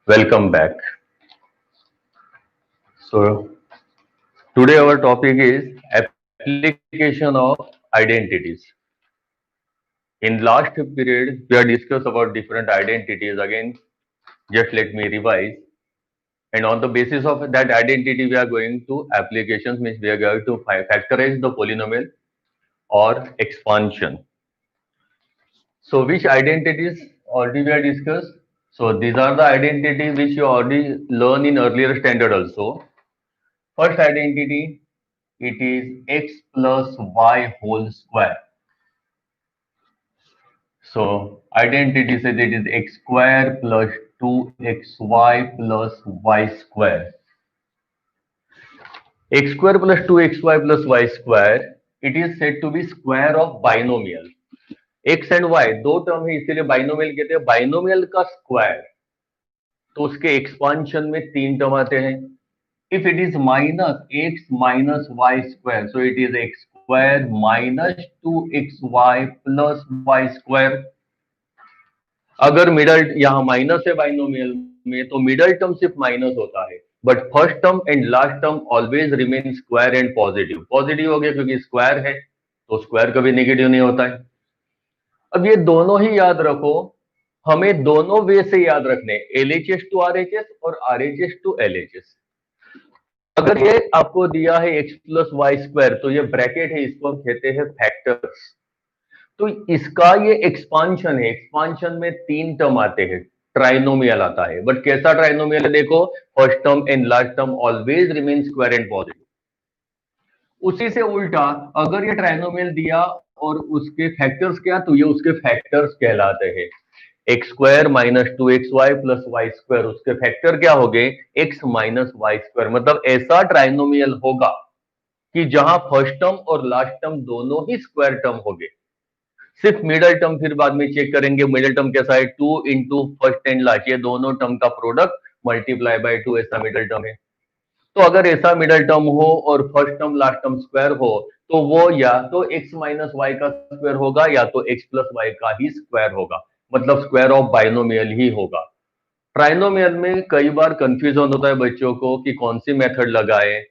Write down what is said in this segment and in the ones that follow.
Welcome back. So, today our topic is application of identities. In last period, we have discussed about different identities. Again, just let me revise. And on the basis of that identity, we are going to applications, means we are going to factorize the polynomial or expansion. So, which identities already we have discussed? So, these are the identity which you already learn in earlier standard also. First identity, it is x plus y whole square. So identity says it is x square plus 2xy plus y square. X square plus 2xy plus y square, it is said to be square of binomial. x and y दो term है इसीलिए binomial कहते हैं. Binomial का square तो उसके expansion में तीन टर्म आते हैं. If it is minus x minus y square, so it is x square minus 2xy plus y square. अगर मिडल यहाँ माइनस है बाइनोमियल में तो मिडल टर्म सिर्फ माइनस होता है, but first term and last term always remain square and positive. Positive हो गया क्योंकि स्क्वायर है तो स्क्वायर कभी नेगेटिव नहीं होता है. अब ये दोनों ही याद रखो, हमें दोनों वे से याद रखने, एलएचएस टू आरएचएस और आरएचएस टू एलएचएस. अगर ये आपको दिया है x प्लस वाई स्क्वायर तो ये ब्रैकेट है, इसको हम कहते हैं फैक्टर्स. तो इसका ये एक्सपांशन है. एक्सपांशन में तीन टर्म आते हैं, ट्राइनोमियल आता है. बट कैसा ट्राइनोमियल है देखो, first term and last term always remain square and positive. उसी से उल्टा अगर ये ट्राइनोमियल दिया और उसके फैक्टर्स क्या, तो ये उसके फैक्टर्स कहलाते हैं. X square minus 2xy plus Y square, उसके फैक्टर क्या हो गए, x माइनस वाई स्क्वायर. मतलब ऐसा ट्राइनोमियल होगा कि जहां फर्स्ट टर्म और लास्ट टर्म दोनों ही स्क्वायर टर्म हो गए. सिर्फ मिडल टर्म फिर बाद में चेक करेंगे. मिडल टर्म कैसा है, 2 इंटू फर्स्ट एंड लास्ट, ये दोनों टर्म का प्रोडक्ट मल्टीप्लाई बाय 2, ऐसा मिडल टर्म है. तो अगर ऐसा मिडल टर्म हो और first term last term square हो तो वो या तो x माइनस वाई का स्क्वायर होगा या तो x प्लस वाई का ही स्क्वायर होगा. मतलब स्क्वायर ऑफ बाइनोमियल ही होगा. ट्राइनोमियल में कई बार कंफ्यूजन होता है बच्चों को कि कौन सी मेथड लगाए.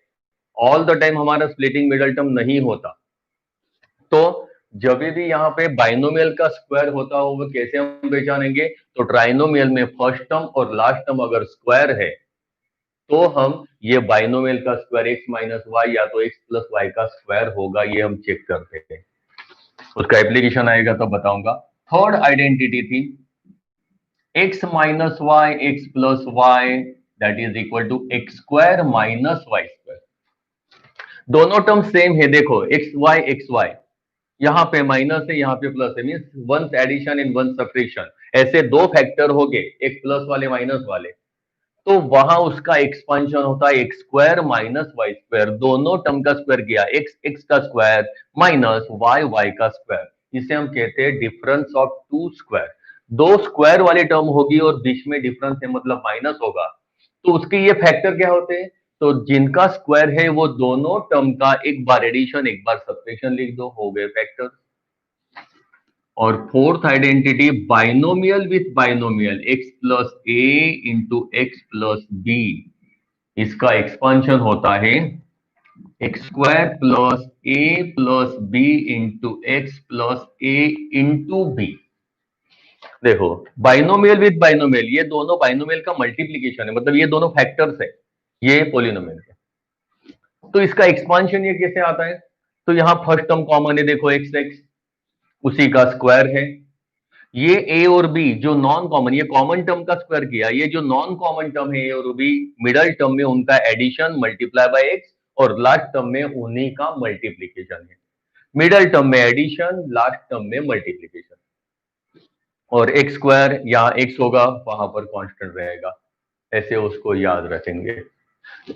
ऑल द टाइम हमारा स्प्लिटिंग मिडल टर्म नहीं होता. तो जब भी यहाँ पे बाइनोमियल का स्क्वायर होता हो वो कैसे हम पहचानेंगे, तो ट्राइनोमियल में फर्स्ट टर्म और लास्ट टर्म अगर स्क्वायर है तो हम ये बाइनोमियल का स्क्वायर x माइनस वाई या तो x प्लस वाई का स्क्वायर होगा, ये हम चेक करते हैं. उसका एप्लीकेशन आएगा तो बताऊंगा. थर्ड आइडेंटिटी थी x minus Y x plus Y that is equal to X square minus Y square. दोनों टर्म सेम है. देखो एक्स वाई, यहाँ पे माइनस है यहाँ पे प्लस है, means once addition and once subtraction. ऐसे दो फैक्टर हो गए, एक प्लस वाले माइनस वाले, तो वहां उसका एक्सपांशन होता है x square minus Y square. दोनों टर्म का स्क्वायर किया, एक्स एक्स का स्क्वायर माइनस वाई वाई का स्क्वायर. इसे हम कहते हैं डिफरेंस ऑफ टू स्क्वायर. दो स्क्वायर वाली टर्म होगी और बीच में डिफरेंस है मतलब माइनस होगा, तो उसके ये फैक्टर क्या होते हैं, तो जिनका स्क्वायर है वो दोनों टर्म का एक बार एडिशन एक बार सब्ट्रैक्शन लिख दो, हो गए फैक्टर. और fourth identity binomial with binomial, X plus A into x plus B. इसका एक्सपांशन होता है x square plus A plus B into x plus A into B. देखो बाइनोमियल विथ बाइनोमियल, ये दोनों बाइनोमियल का मल्टीप्लीकेशन है, मतलब ये दोनों फैक्टर्स है ये पोलिनोमियल के. तो इसका एक्सपांशन ये कैसे आता है, तो यहां फर्स्ट टर्म कॉमन है, देखो एक्स एक्स उसी का स्क्वायर है. ये ए और बी जो नॉन कॉमन, ये कॉमन टर्म का स्क्वायर किया, ये जो नॉन कॉमन टर्म है ए और बी, मिडल टर्म में उनका एडिशन मल्टीप्लाई बाय एक्स और लास्ट टर्म में उन्हीं का मल्टीप्लीकेशन है. मिडल टर्म में एडिशन, लास्ट टर्म में मल्टीप्लीकेशन. और एक्स स्क्वायर यहाँ एक्स होगा, वहां पर कांस्टेंट रहेगा. ऐसे उसको याद रखेंगे.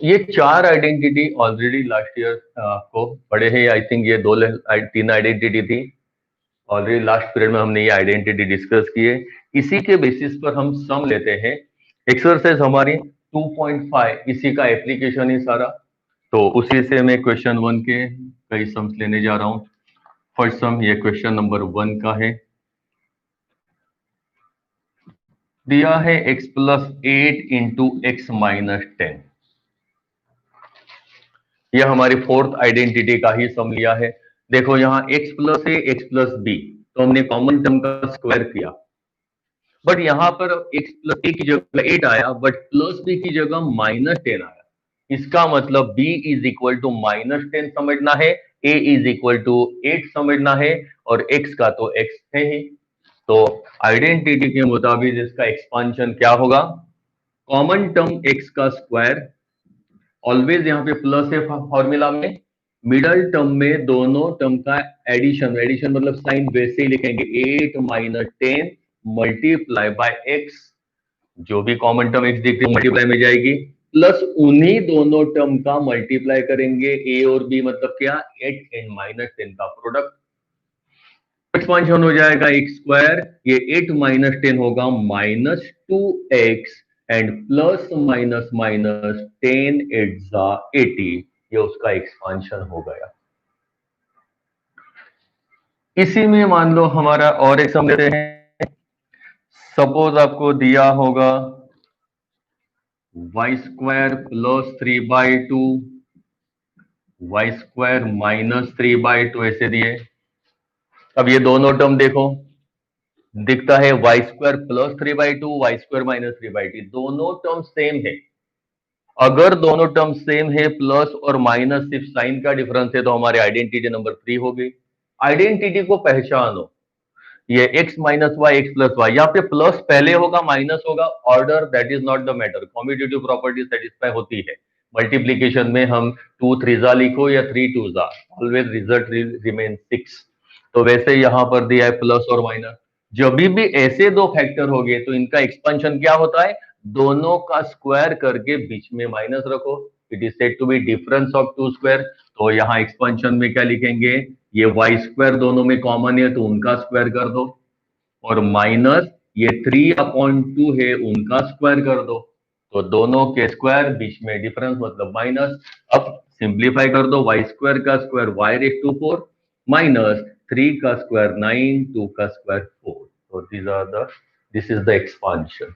ये चार आइडेंटिटी ऑलरेडी लास्ट ईयर को पढ़े हैं. आई थिंक ये तीन आइडेंटिटी थी ऑलरेडी लास्ट पीरियड में हमने ये आइडेंटिटी डिस्कस किए. इसी के बेसिस पर हम सम लेते हैं. एक्सरसाइज हमारी 2.5 इसी का एप्लीकेशन ही सारा. तो उसी से मैं क्वेश्चन 1 के कई सम्स लेने जा रहा हूं. फर्स्ट सम ये क्वेश्चन नंबर 1 का है. दिया है x plus 8 into x minus 10। यह हमारी फोर्थ आइडेंटिटी का ही सम लिया है। देखो यहाँ x plus a x plus b, तो हमने कॉमन टर्म का स्क्वायर किया, बट यहाँ पर x प्लस a की जगह 8 आया, बट प्लस b की जगह माइनस 10 आया। इसका मतलब b is equal to minus 10 समझना है, a इज इक्वल टू 8 समझना है, और x का तो x है ही। तो आइडेंटिटी के मुताबिक इसका एक्सपांशन क्या होगा? कॉमन टर्म x का स्क्वायर, ऑलवेज यहाँ पे प्लस है फॉर्मूला में, मिडल टर्म में दोनों टर्म का एडिशन, एडिशन मतलब साइन वैसे ही लिखेंगे, 8 माइनस 10 मल्टीप्लाई बाय x, जो भी कॉमन टर्म x दिखती है मल्टीप्लाई में जाएगी, प्लस उन्हीं दोनों टर्म का मल्टीप्लाई करेंगे a और b, मतलब क्या? 8 एंड माइनस 10 का प्रोडक्ट। एक्सपांशन हो जाएगा x स्क्वायर, ये 8 माइनस 10 होगा minus 2x, and plus minus minus 10 8 जा 80, ये उसका एक्सपांशन हो गया। इसी में मान लो हमारा और एक सम लेते हैं। सपोज आपको दिया होगा y square plus 3/2, y square minus 3/2 ऐसे दिए। अब ये दोनों टर्म देखो, दिखता है y square plus 3/2, y square minus 3/2, दोनों टर्म सेम है। अगर दोनों टर्म सेम है, प्लस और माइनस सिर्फ साइन का डिफरेंस है, तो हमारी आइडेंटिटी नंबर 3 हो गई। आइडेंटिटी को पहचानो, ये x minus Y x plus y, यहाँ पे प्लस पहले होगा माइनस होगा, order that is not the matter, commutative property satisfy होती है। मल्टीप्लीकेशन में हम 2 3 लिखो या 3 2 ऑलवेज रिजल्ट रिमेन 6। तो वैसे यहां पर दिया है प्लस और माइनस, जब भी ऐसे दो फैक्टर हो गए तो इनका एक्सपेंशन क्या होता है? दोनों का स्क्वायर करके बीच में माइनस रखो, it is said to be difference of two square. तो यहाँ एक्सपेंशन में क्या लिखेंगे? ये वाई स्क्वायर दोनों में कॉमन है तो उनका स्क्वायर कर दो, और माइनस ये 3/2 है उनका स्क्वायर कर दो, तो दोनों के स्क्वायर बीच में डिफरेंस मतलब माइनस। अब सिंप्लीफाई कर दो, वाई स्क्वायर का square y raise to 4 minus 3 का स्क्वायर 9, 2 का स्क्वायर 4। तो दिस इज द एक्सपांशन।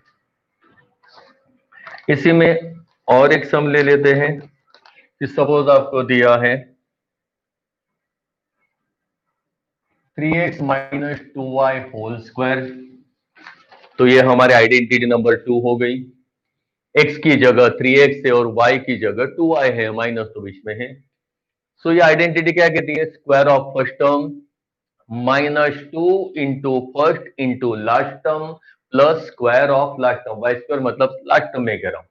इसी में और एक सम ले लेते हैं कि सपोज आपको दिया है 3x minus 2y whole square, तो ये हमारे आइडेंटिटी नंबर 2 हो गई। x की जगह 3x है और y की जगह 2y है, माइनस तो बीच में है। सो ये आइडेंटिटी क्या कहती है? Square of first term minus 2 into first into last term plus square of last term, y square मतलब लास्ट टर्म में कह रहा हूं।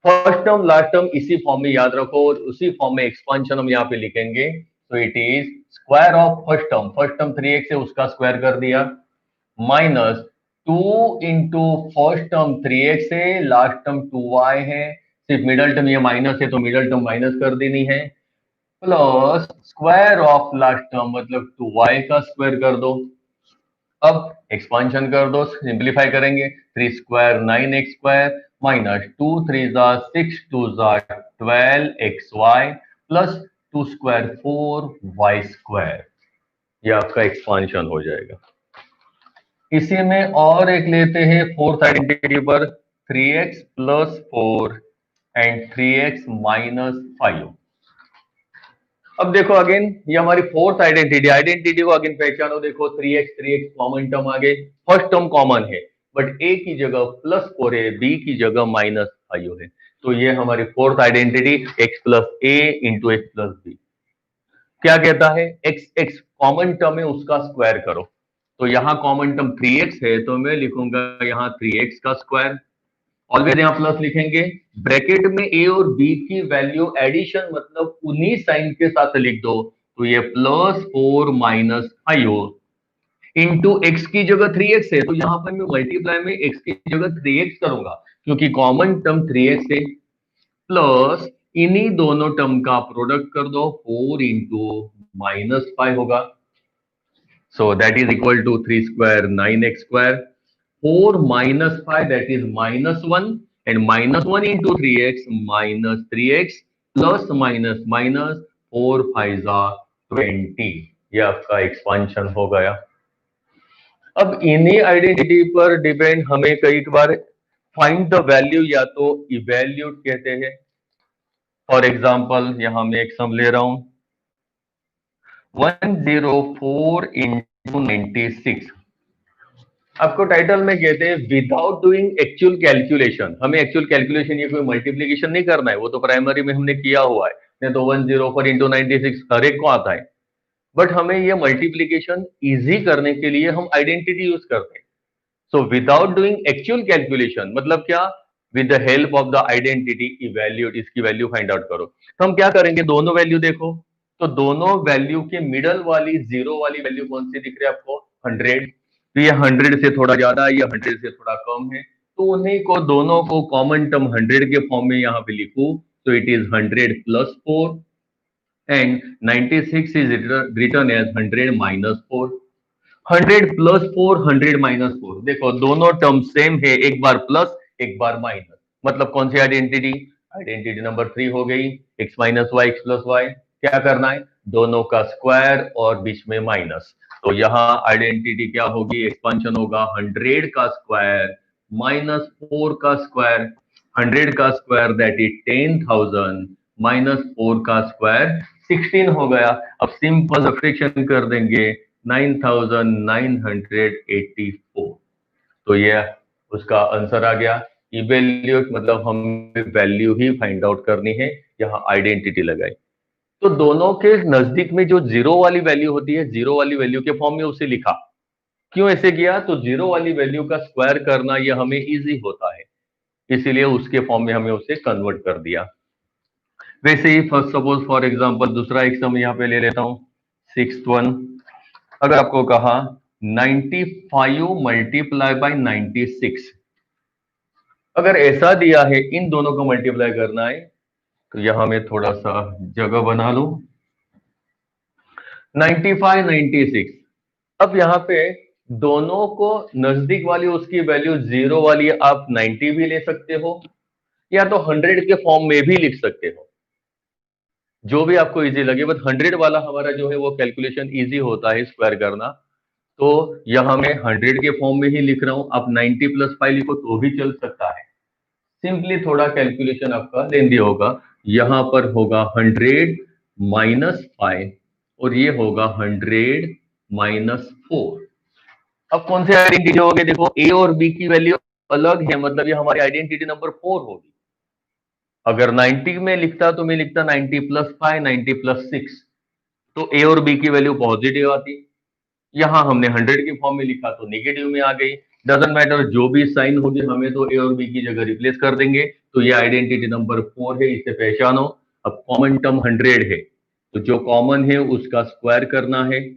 फर्स्ट टर्म लास्ट टर्म इसी फॉर्म में याद रखो, और उसी फॉर्म में एक्सपांशन हम यहाँ पे लिखेंगे। तो it is square of first term 3x है उसका स्क्वायर कर दिया, minus 2 into first term 3x है, लास्ट टर्म 2y है, सिर्फ मिडल टर्म ये माइनस है तो मिडल टर्म माइनस कर देनी है, plus square of last term मतलब 2y का स्क्वायर कर दो। अब एक्सपांशन कर दो, सिंप्लीफाई करेंगे, 3 स्क्वायर 9x स्क्वायर माइनस 2 3 जा 6 2 जा 12xy plus 2 square 4y square, ये आपका एक्सपांशन हो जाएगा। इसी में और एक लेते हैं फोर्थ आइडेंटिटी पर, 3x plus 4 and 3x minus 5। अब देखो अगेन ये हमारी फोर्थ आइडेंटिटी को अगेन पहचानो। देखो 3x कॉमन टर्म आ गए, फर्स्ट टर्म कॉमन है, बट a की जगह प्लस 4 है, b की जगह माइनस 5 है, तो ये हमारी fourth identity x plus a into x plus b. क्या कहता है? x कॉमन टर्म है उसका स्क्वायर करो, तो यहाँ कॉमन टर्म 3x है तो मैं लिखूंगा यहाँ 3x का स्क्वायर, ऑलवेज यहां प्लस लिखेंगे, ब्रैकेट में a और b की वैल्यू एडिशन मतलब उन्हीं साइन के साथ लिख दो, तो ये प्लस 4 माइनस 5 इंटू एक्स की जगह 3x है, तो यहां पर मैं मल्टीप्लाई में x की जगह 3x करूंगा क्योंकि कॉमन टर्म 3x है, प्लस इन्हीं दोनों टर्म का प्रोडक्ट कर दो, 4 इंटू माइनस 5 होगा, so that is equal to 3 square 9x स्क्वायर, 4 minus 5 that is minus 1, and minus 1 into 3x minus 3x plus minus minus 4 5 are 20, ये आपका एक्सपांशन हो गया। अब इन्हीं आइडेंटिटी पर डिपेंड हमें कई बार फाइंड द वैल्यू या तो इवैल्यूट कहते हैं। फॉर एग्जाम्पल यहां मैं एक सम ले रहा हूं 104 इंटू 96। आपको टाइटल में कहते हैं विदाउट डूइंग एक्चुअल कैलकुलेशन। हमें एक्चुअल कैलकुलेशन ये कोई मल्टीप्लीकेशन नहीं करना है, वो तो प्राइमरी में हमने किया हुआ है, नहीं तो 104 इंटू 96 हर एक को आता है। बट हमें ये मल्टीप्लीकेशन इजी करने के लिए हम आइडेंटिटी यूज करते हैं। So without doing actual calculation मतलब क्या, with the help of the identity evaluate, इसकी वैल्यू फाइंड आउट करो। तो हम क्या करेंगे, दोनों वैल्यू देखो, तो दोनों वैल्यू के मिडल वाली जीरो वाली वैल्यू कौन सी दिख रही है आपको, 100। तो ये 100 से थोड़ा ज्यादा है, ये 100 से थोड़ा कम है, तो उन्हीं को दोनों को कॉमन टर्म 100 के फॉर्म में यहां पे लिखू, तो it is 100 plus 4 and 96 is written as 100 minus 4। 100 plus 4, 100 minus 4, देखो दोनों टर्म सेम है, एक बार प्लस एक बार माइनस, मतलब कौन सी आइडेंटिटी, आइडेंटिटी नंबर 3 हो गई, x minus Y x plus y. क्या करना है, दोनों का स्क्वायर और बीच में माइनस। तो यहाँ आइडेंटिटी क्या होगी, एक्सपांशन होगा 100 का स्क्वायर माइनस 4 का स्क्वायर। 100 का स्क्वायर दैट इज 10,000 माइनस 4 का स्क्वायर 16 हो गया। अब सिंपल सब्ट्रैक्शन कर देंगे 9,984। तो ये उसका आंसर आ गया। इवेल्यूट मतलब हमें वैल्यू ही फाइंड आउट करनी है, यहाँ आइडेंटिटी लगाई। तो दोनों के नजदीक में जो जीरो वाली वैल्यू होती है, जीरो वाली वैल्यू के फॉर्म में उसे लिखा। क्यों ऐसे किया, तो जीरो वाली वैल्यू का स्क्वायर करना यह हमें इजी होता है, इसीलिए उसके फॉर्म में हमें उसे कन्वर्ट कर दिया। वैसे ही फर्स्ट सपोज फॉर एग्जांपल दूसरा एक सम यहाँ पे ले लेता हूं, 6th 1। अगर आपको कहा 95 मल्टीप्लाई बाय 96, अगर ऐसा दिया है इन दोनों को मल्टीप्लाई करना है, तो यहां मैं थोड़ा सा जगह बना लूं। 95 96, अब यहाँ पे दोनों को नजदीक वाली उसकी वैल्यू जीरो वाली आप 90 भी ले सकते हो, या तो 100 के फॉर्म में भी लिख सकते हो, जो भी आपको इजी लगे। बट 100 वाला हमारा जो है वो कैलकुलेशन इजी होता है स्क्वायर करना, तो यहां मैं 100 के फॉर्म में ही लिख रहा हूं। आप 90 प्लस 5 लिखो तो भी चल सकता है, सिंपली थोड़ा कैलकुलेशन आपका लेंदी होगा। यहां पर होगा 100 माइनस 5 और ये होगा 100 माइनस 4। अब कौन से आइडेंटिटी हो गए, देखो ए और बी की वैल्यू अलग है, मतलब ये हमारी आइडेंटिटी नंबर 4 होगी। अगर 90 में लिखता तो मैं लिखता 90 प्लस 5 90 प्लस 6, तो ए और बी की वैल्यू पॉजिटिव आती। यहां हमने 100 के फॉर्म में लिखा तो नेगेटिव में आ गई। डजेंट मैटर, जो भी साइन होगी हमें तो ए और बी की जगह रिप्लेस कर देंगे। तो ये आइडेंटिटी नंबर 4 है, इसे पहचानो। अब कॉमन टर्म 100 है, तो जो कॉमन है उसका स्क्वायर करना है।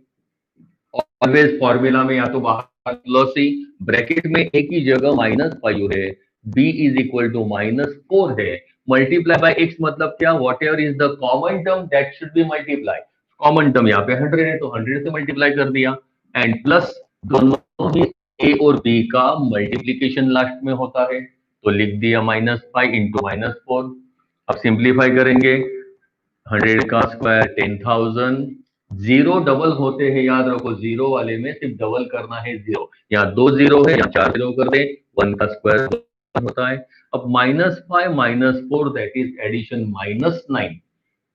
ऑलवेज फॉर्मूला में या तो बाहर प्लस ही, ब्रैकेट में एक ही जगह -5 है, b इज इक्वल टू -4 है। मल्टीप्लाई बाय x मतलब क्या, what ever is the common term that should be multiply. Common term यहाँ पे 100 है, तो 100 से मल्टीप्लाई कर दिया, एंड प्लस दोनों ही a और b का मल्टीप्लीकेशन लास्ट में होता है, तो लिख दिया -5 इंटू -4। अब सिंप्लीफाई करेंगे, 100 का स्क्वायर 10,000, जीरो डबल होते हैं, याद रखो जीरो वाले में सिर्फ डबल करना है जीरो। यहाँ 2 जीरो है, यहाँ 4 जीरो कर दे, 1 का स्क्वायर होता है। अब -5 -4 that is addition -9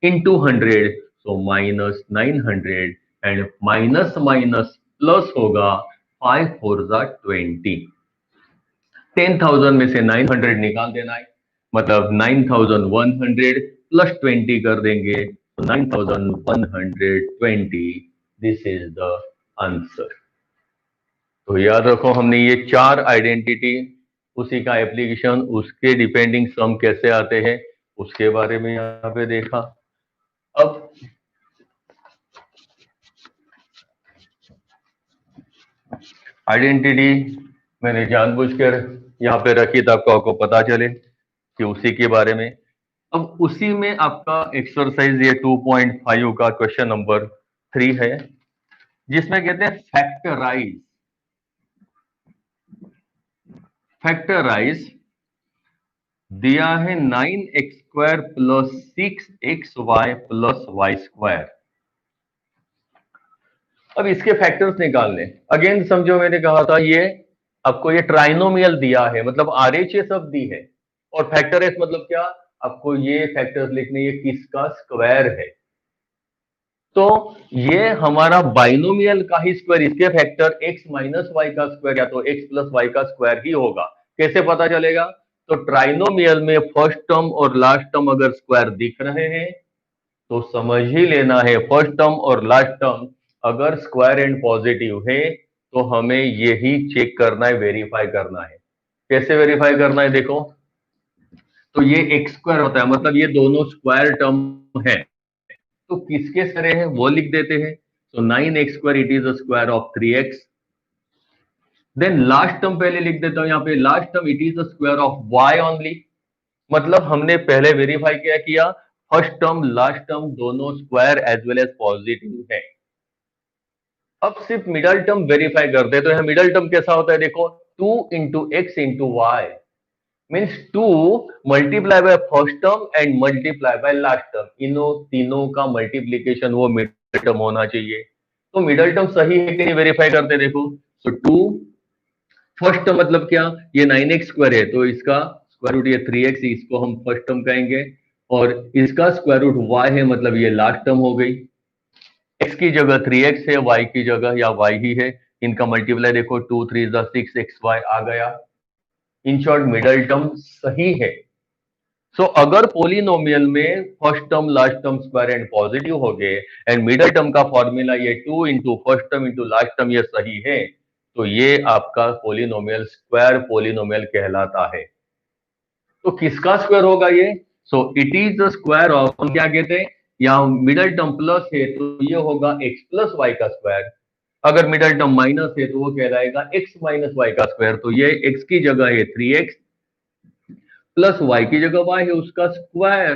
into 100, so -900, and minus minus plus होगा 5 4 20। 10,000 में से 900 निकाल देना है, मतलब 9,100 प्लस 20 कर देंगे, तो 9,120। This is the answer. तो याद रखो हमने ये 4 आइडेंटिटी, उसी का एप्लीकेशन, उसके डिपेंडिंग सम कैसे आते हैं उसके बारे में यहाँ पे देखा। अब आइडेंटिटी मैंने जानबूझकर यहाँ पे रखी ताकि आपको पता चले कि उसी के बारे में। अब उसी में आपका एक्सरसाइज ये 2.5 का क्वेश्चन नंबर 3 है, जिसमें कहते हैं फैक्टराइज। फैक्टराइज दिया है 9x² plus 6xy plus y²। अब इसके फैक्टर्स निकालने, अगेन समझो मैंने कहा था ये आपको ये ट्राइनोमियल दिया है, मतलब आरएचएस सब दी है, और फैक्टर एस मतलब क्या, आपको ये फैक्टर्स लिखने, ये किसका स्क्वायर है। तो ये हमारा बाइनोमियल का ही स्क्वायर, इसके फैक्टर एक्स माइनस वाई का स्क्वायर या तो एक्स प्लस वाई का स्क्वायर ही होगा। कैसे पता चलेगा, तो ट्राइनोमियल में फर्स्ट टर्म और लास्ट टर्म अगर स्क्वायर दिख रहे हैं तो समझ ही लेना है फर्स्ट टर्म और लास्ट टर्म अगर स्क्वायर एंड पॉजिटिव है तो हमें यही चेक करना है, वेरीफाई करना है। कैसे वेरीफाई करना है, देखो, तो ये एक्स स्क्वायर होता है, मतलब ये दोनों स्क्वायर टर्म है, तो किसके सरे हैं वो लिख देते हैं। तो 9x² it is a square of 3x। Then last term पहले लिख देता हूं, यहां पे last term it is a square of y only, मतलब हमने पहले वेरीफाई किया फर्स्ट टर्म लास्ट टर्म दोनों square as well as positive है। अब सिर्फ मिडल टर्म वेरीफाई करते हैं, तो यहां मिडल टर्म कैसा होता है, देखो 2 into X into Y means 2 multiply by first term and multiply by last term, इनों तीनों का मल्टीप्लीकेशन वो मिडल टर्म होना चाहिए। तो मिडल टर्म सही है कि नहीं वेरीफाई करते हैं, देखो, तो 2 फर्स्ट टर्म मतलब क्या, ये 9x² है तो इसका स्क्वायर रूट ये 3x, इसको हम फर्स्ट टर्म कहेंगे, और इसका स्क्वायर रूट y है, मतलब ये लास्ट टर्म हो गई। x की जगह 3x है, y की जगह या y ही है, इनका मल्टीप्लाई देखो 2 3 6 xy आ गया। इन शॉर्ट मिडल टर्म सही है। सो अगर पोलिनोमियल में first term last term square and positive हो गए एंड मिडल टर्म का फॉर्मूला ये 2 into first term into last term ये सही है, तो ये आपका पोलिनोमियल स्क्वायर पोलिनोमियल कहलाता है। तो किसका स्क्वायर होगा ये, so it is the square of, हम क्या कहते हैं, यहाँ मिडल टर्म प्लस है तो ये होगा एक्स प्लस वाई का स्क्वायर, अगर मिडल टर्म माइनस है तो वो कहलाएगा एक्स माइनस वाई का स्क्वायर। तो ये एक्स की जगह है 3x प्लस वाई की जगह वाई है उसका स्क्वायर,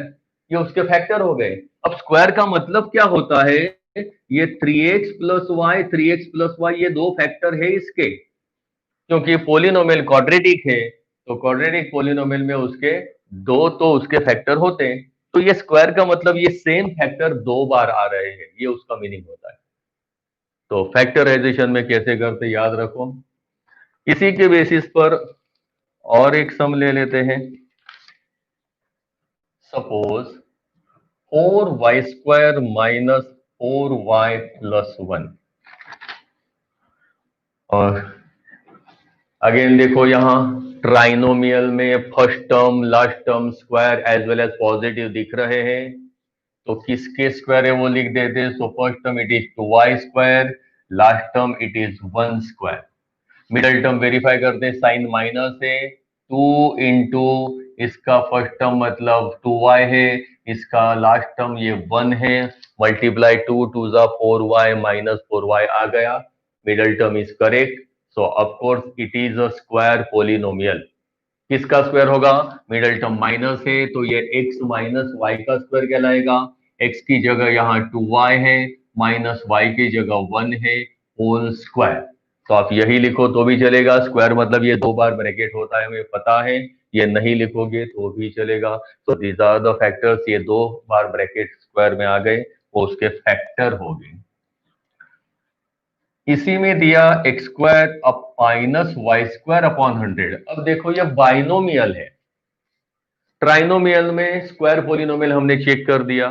ये उसके फैक्टर हो गए। अब स्क्वायर का मतलब क्या होता है, ये 3x plus Y, 3x plus Y ये दो फैक्टर है इसके, क्योंकि पोलिनोमियल क्वाड्रेटिक है, तो क्वाड्रेटिक पोलिनोमियल में उसके दो तो उसके फैक्टर होते हैं, तो ये स्क्वायर का मतलब ये सेम फैक्टर दो बार आ रहे हैं, ये उसका मीनिंग होता है। तो फैक्टराइजेशन में कैसे करते याद रखो। इसी के बेसिस पर और एक सम ले लेते हैं, suppose 4y² minus 4y plus 1, और अगेन देखो यहां ट्राइनोमियल में first term last term square as well as positive दिख रहे हैं, तो किसके स्क्वायर है वो लिख देते हैं। सो first term it is 2y², last term it is 1²। Middle term verify करते हैं, साइन माइनस है, 2 इंटू इसका फर्स्ट टर्म मतलब 2y है, इसका लास्ट टर्म ये 1 है, मल्टीप्लाई 2 2 जा 4y माइनस 4y आ गया, middle term is correct. So of course it is a square polynomial. किसका स्क्वायर होगा, मिडल टर्म माइनस है तो ये x माइनस वाई का स्क्वायर कहलाएगा, x की जगह यहाँ 2y है, माइनस y की जगह 1 है, होल स्क्वायर। तो आप यही लिखो तो भी चलेगा, स्क्वायर मतलब ये दो बार ब्रैकेट होता है हमें पता है, ये नहीं लिखोगे तो भी चलेगा। तो दीज आर द फैक्टर्स, ये दो बार ब्रैकेट स्क्वायर में आ गए वो उसके फैक्टर हो गए। इसी में दिया x² up minus y² upon 100। अब देखो ये बाइनोमियल है, ट्राइनोमियल में स्क्वायर पोलिनोमियल हमने चेक कर दिया,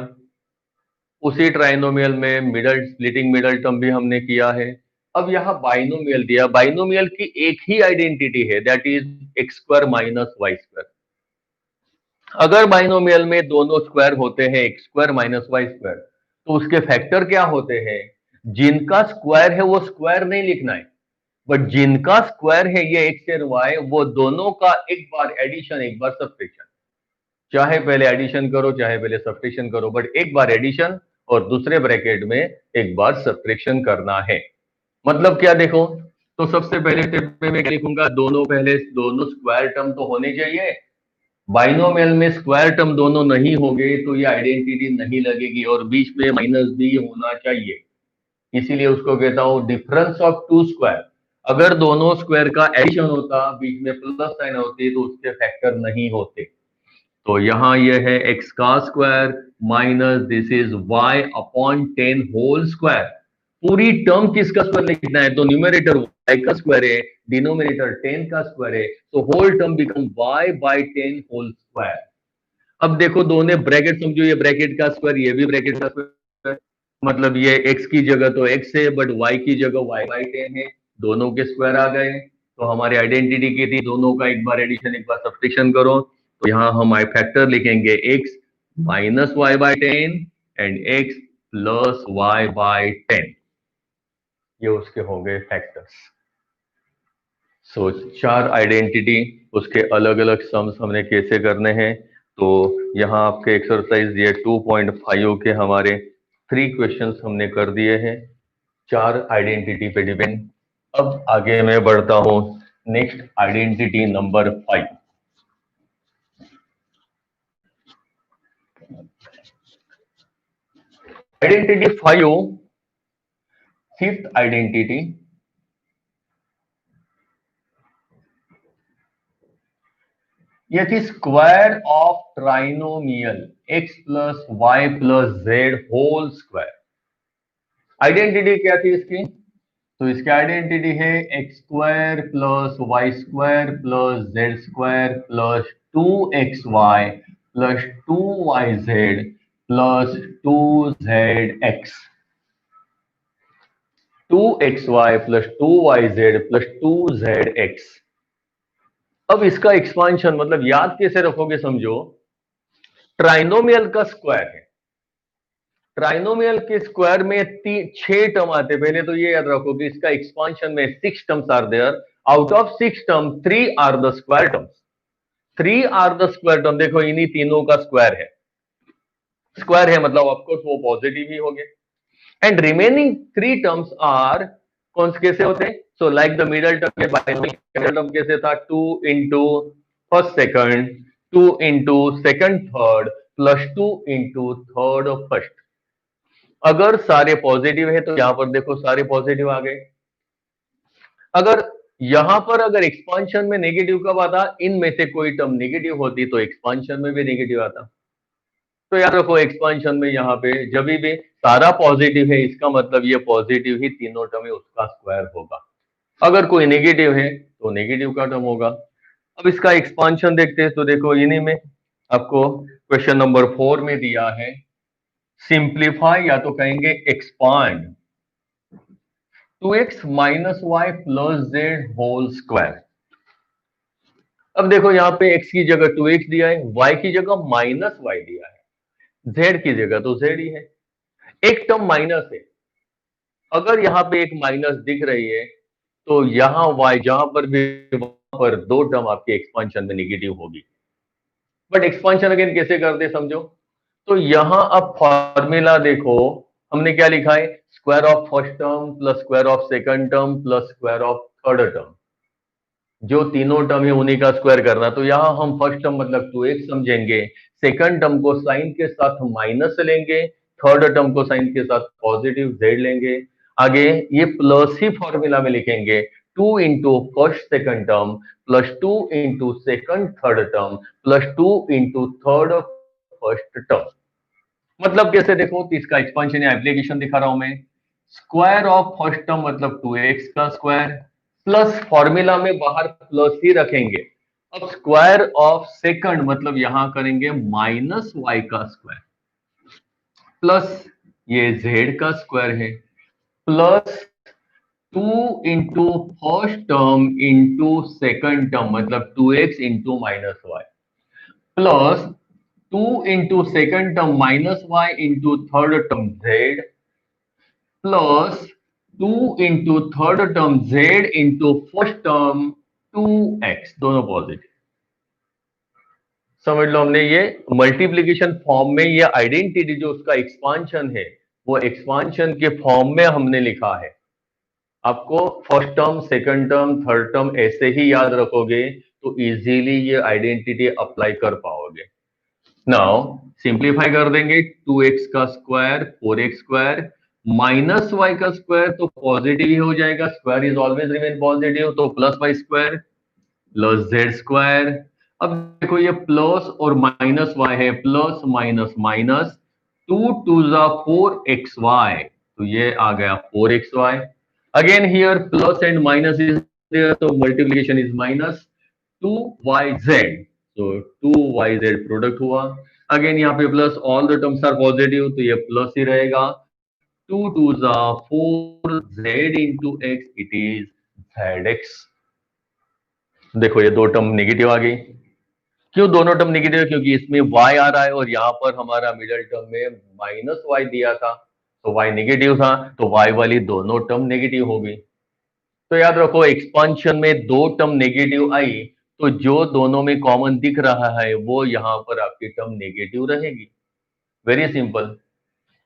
उसी ट्राइनोमियल में मिडल स्प्लिटिंग मिडल टर्म भी हमने किया है। अब यहाँ बाइनोमियल दिया, बाइनोमियल की एक ही आइडेंटिटी है, that is x² minus y²। अगर बाइनोमियल में दोनों स्क्वायर होते हैं x² माइनस y², तो उसके फैक्टर क्या होते हैं, जिनका स्क्वायर है वो स्क्वायर नहीं लिखना है, बट जिनका स्क्वायर है ये x और y, वो दोनों का एक बार एडिशन एक बार सब्ट्रैक्शन, चाहे पहले एडिशन करो चाहे पहले सब्ट्रैक्शन करो, बट एक बार एडिशन और दूसरे ब्रैकेट में एक बार सब्ट्रैक्शन करना है। मतलब क्या देखो, तो सबसे पहले स्टेप में मैं लिखूंगा दोनों, पहले दोनों स्क्वायर टर्म तो होने चाहिए, बाइनोमियल में स्क्वायर टर्म दोनों नहीं होंगे तो ये आइडेंटिटी नहीं लगेगी, और बीच में माइनस भी होना चाहिए, इसीलिए उसको कहता हूं डिफरेंस ऑफ टू स्क्वायर। अगर दोनों स्क्वायर का एडिशन होता, बीच में प्लस साइन होती, तो उसके फैक्टर नहीं होते। तो यहां यह है x का square minus this is y upon 10 whole square. पूरी टर्म किसका स्क्वायर लिखना है, तो न्यूमरेटर y का स्क्वायर है, डिनोमिनेटर 10 का स्क्वायर है, तो whole term become y by 10 whole square. अब देखो दोनों ब्रैकेट समझो, ये ब्रैकेट का स्क्वायर, ये भी ब्रैकेट का स्क्वायर, मतलब ये x की जगह तो x है, बट y की जगह y बाई 10 है, दोनों के स्क्वायर आ गए। तो हमारी आइडेंटिटी की थी दोनों का एक बार एडिशन एक बार सब्सट्रैक्शन करो, तो यहाँ हम आई फैक्टर लिखेंगे x minus y by 10 and x plus y by 10, ये उसके हो गए फैक्टर्स। सो चार आइडेंटिटी, उसके अलग अलग सम्स हमने कैसे करने हैं, तो यहाँ आपके एक्सरसाइज ये 2.5 के हमारे 3 क्वेश्चंस हमने कर दिए हैं, चार आइडेंटिटी पे डिपेंड। अब आगे मैं बढ़ता हूं next identity number 5। Identity 5, fifth identity, ये थी square of trinomial x plus y plus z whole square. Identity क्या थी इसकी, तो इसकी आइडेंटिटी है x square plus Y square plus z square plus 2xy plus 2yz plus 2zx, 2xy plus 2yz plus 2zx। अब इसका expansion मतलब याद कैसे रखोगे, समझो ट्राइनोमियल का स्क्वायर है, ट्राइनोमियल के स्क्वायर में 6 टर्म आते, पहले तो ये याद रखो कि इसका एक्सपांशन में 6 terms are there, out of 6 term 3 are the square terms, 3 are the square term. देखो इन्हीं तीनों का स्क्वायर है, स्क्वायर है मतलब ऑफकोर्स वो पॉजिटिव ही होंगे, एंड रिमेनिंग 3 टर्म्स आर कौन से कैसे होते हैं, so like the middle term, middle term कैसे था, 2 into first second, 2 into second third plus 2 into third first. अगर सारे पॉजिटिव है तो यहां पर देखो सारे पॉजिटिव आ गए, अगर यहां पर अगर एक्सपांशन में नेगेटिव कब आता, इनमें से कोई टर्म नेगेटिव होती तो एक्सपांशन में भी नेगेटिव आता। तो याद रखो एक्सपांशन में यहाँ पे जब भी सारा पॉजिटिव है, इसका मतलब ये पॉजिटिव ही तीनों टर्म है उसका स्क्वायर होगा, अगर कोई नेगेटिव है तो नेगेटिव का टर्म होगा। अब इसका एक्सपांशन देखते हैं, तो देखो इन्हीं में आपको क्वेश्चन नंबर 4 में दिया है, सिंप्लीफाई या तो कहेंगे expand 2x minus y plus z whole square. अब देखो यहाँ पे x की जगह 2x दिया है, y की जगह माइनस वाई दिया है, z की जगह तो z ही है, एक टर्म माइनस है, अगर यहाँ पे एक माइनस दिख रही है तो यहाँ y जहां पर भी, वहां पर दो टर्म आपके एक्सपांशन में नेगेटिव होगी। बट एक्सपांशन अगेन कैसे करते समझो, तो यहां अब फॉर्मूला देखो, हमने क्या लिखा है, square of first term plus square of second term plus square of third term, जो तीनों टर्म है उन्हीं का स्क्वायर करना। तो यहां हम फर्स्ट टर्म मतलब 2x समझेंगे, सेकंड टर्म को साइन के साथ माइनस लेंगे, थर्ड टर्म को साइन के साथ पॉजिटिव z लेंगे, आगे ये प्लस ही फॉर्मूला में लिखेंगे, 2 into first second term plus 2 into second third term plus 2 into third first term. मतलब कैसे देखो, तो इसका एक्सपांशन या एप्लीकेशन दिखा रहा हूं मैं, स्क्वायर ऑफ फर्स्ट टर्म मतलब 2x का स्क्वायर प्लस फॉर्मूला में बाहर प्लस ही रखेंगे, अब स्क्वायर ऑफ सेकंड मतलब यहां करेंगे माइनस वाई का स्क्वायर प्लस ये z का स्क्वायर है plus 2 into first term into second term मतलब 2x into minus y plus 2 into second term minus y into third term z plus 2 into third term z into first term 2x, दोनों positive. समझ लो हमने ये multiplication form में ये identity जो उसका expansion है वो एक्सपांशन के फॉर्म में हमने लिखा है। आपको first term second term third term ऐसे ही याद रखोगे तो इजीली ये आइडेंटिटी अप्लाई कर पाओगे। नाउ सिंप्लीफाई कर देंगे, 2x का square 4x square minus y का स्क्वायर तो पॉजिटिव ही हो जाएगा, square is always remain positive, तो plus Y square plus z square. अब देखो ये प्लस और माइनस वाई है, प्लस माइनस माइनस, 2 2 जा 4xy, तो ये आ गया 4xy। Again here plus and minus is there, तो मल्टीप्लीकेशन इज माइनस 2yz, तो 2yz प्रोडक्ट हुआ। अगेन यहाँ पे plus, all the terms are positive, तो ये प्लस ही रहेगा। 2 2 4 z into x, it is zx। देखो ये दो टर्म नेगेटिव आ गई। क्यों दोनों टर्म नेगेटिव है? क्योंकि इसमें y आ रहा है और यहाँ पर हमारा मिडल टर्म में माइनस y दिया था, तो y नेगेटिव था, तो y वाली दोनों टर्म नेगेटिव होगी। तो याद रखो एक्सपांशन में दो टर्म नेगेटिव आई, तो जो दोनों में कॉमन दिख रहा है वो यहां पर आपकी टर्म नेगेटिव रहेगी। Very simple.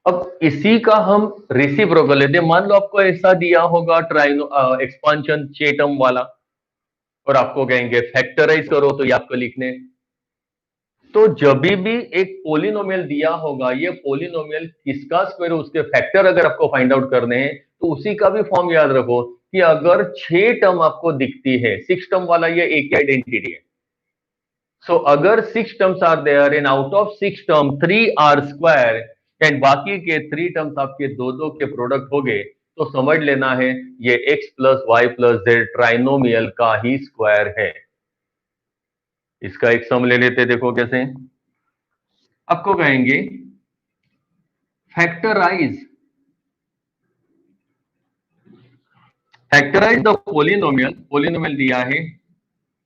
अब इसी का हम रेसिप्रोकल लेते हैं। मान लो आपको ऐसा दिया होगा ट्राइनो एक्सपांशन 6 टर्म वाला, और आपको कहेंगे फैक्टराइज करो, तो ये आपको लिखने। तो जब भी एक पोलिनोमियल दिया होगा, ये पोलिनोमियल किसका स्क्वायर है, उसके फैक्टर अगर आपको फाइंड आउट करने हैं, तो उसी का भी फॉर्म याद रखो कि अगर 6 टर्म आपको दिखती है, 6 टर्म वाला ये एक ही आइडेंटिटी है। सो अगर 6 terms are there and out of 6 term 3 are square, and बाकी के 3 टर्म्स आपके दो दो के प्रोडक्ट हो गए, तो समझ लेना है ये x plus y plus z trinomial का ही स्क्वायर है। इसका एक सम ले लेते, देखो कैसे। आपको कहेंगे फैक्टराइज द पोलिनोमियल। पोलिनोमियल दिया है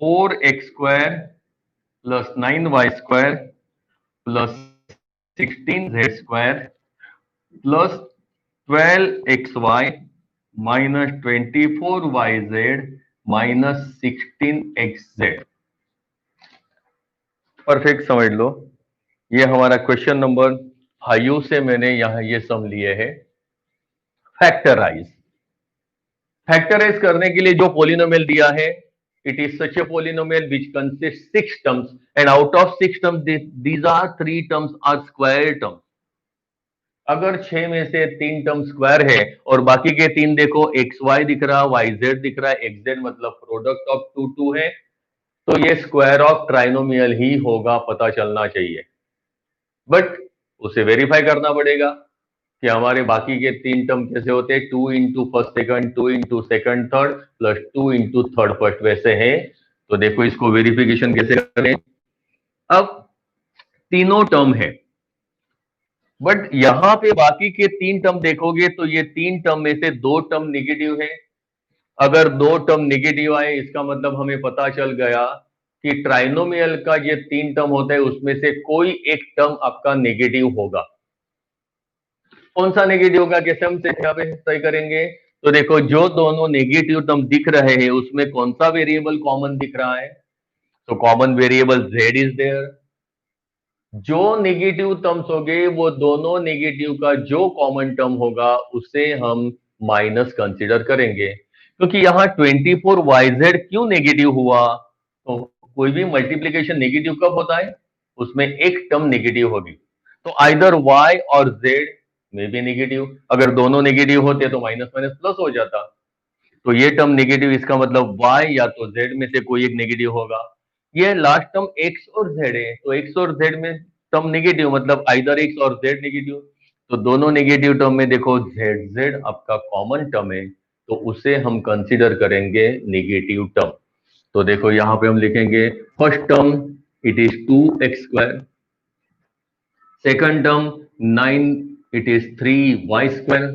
4x square plus 9y square plus 16z square plus 12xy minus 24yz minus 16xz। Perfect समझ लो, ये हमारा क्वेश्चन नंबर 5 से मैंने यहां ये सम लिए है। फैक्टराइज करने के लिए जो पोलिनोमियल दिया है, it is such a polynomial which consist 6 terms, and out of 6 terms these are 3 terms are square terms. अगर 6 में से 3 टर्म स्क्वायर है और बाकी के 3 देखो, एक्स वाई दिख रहा, वाई जेड दिख रहा है, एक्स जेड मतलब प्रोडक्ट ऑफ टू टू है, तो ये स्क्वायर ऑफ ट्राइनोमियल ही होगा, पता चलना चाहिए। बट उसे वेरीफाई करना पड़ेगा कि हमारे बाकी के 3 टर्म कैसे होते हैं। 2 into first second, 2 into second third, plus 2 into third first, वैसे है। तो देखो इसको वेरिफिकेशन कैसे करें। अब तीनों टर्म है, बट यहां पे बाकी के 3 टर्म देखोगे तो ये 3 टर्म में से 2 टर्म नेगेटिव है। अगर 2 टर्म नेगेटिव आए, इसका मतलब हमें पता चल गया कि ट्राइनोमियल का ये 3 टर्म होता है, उसमें से कोई एक टर्म आपका नेगेटिव होगा। कौन सा नेगेटिव होगा, कैसे हम यहाँ पे तय करेंगे? तो देखो जो दोनों नेगेटिव टर्म दिख रहे हैं उसमें कौन सा वेरिएबल कॉमन दिख रहा है, तो common variable z is there. जो नेगेटिव टर्म्स हो गए, वो दोनों नेगेटिव का जो कॉमन टर्म होगा उसे हम माइनस कंसीडर करेंगे। क्योंकि यहाँ 24yz क्यों नेगेटिव हुआ, तो कोई भी मल्टीप्लीकेशन नेगेटिव कब होता है, उसमें एक टर्म नेगेटिव होगी, तो आइदर y और z में भी नेगेटिव। अगर दोनों नेगेटिव होते तो माइनस माइनस प्लस हो जाता, तो ये टर्म नेगेटिव, इसका मतलब y या तो z में से कोई एक नेगेटिव होगा। ये लास्ट टर्म x और z है, तो x और z में टर्म नेगेटिव मतलब आइदर x और z नेगेटिव, तो दोनों नेगेटिव टर्म में देखो z आपका कॉमन टर्म है, तो उसे हम कंसीडर करेंगे नेगेटिव टर्म। तो देखो यहां पे हम लिखेंगे first term it is 2x square, second term 9 it is 3y square,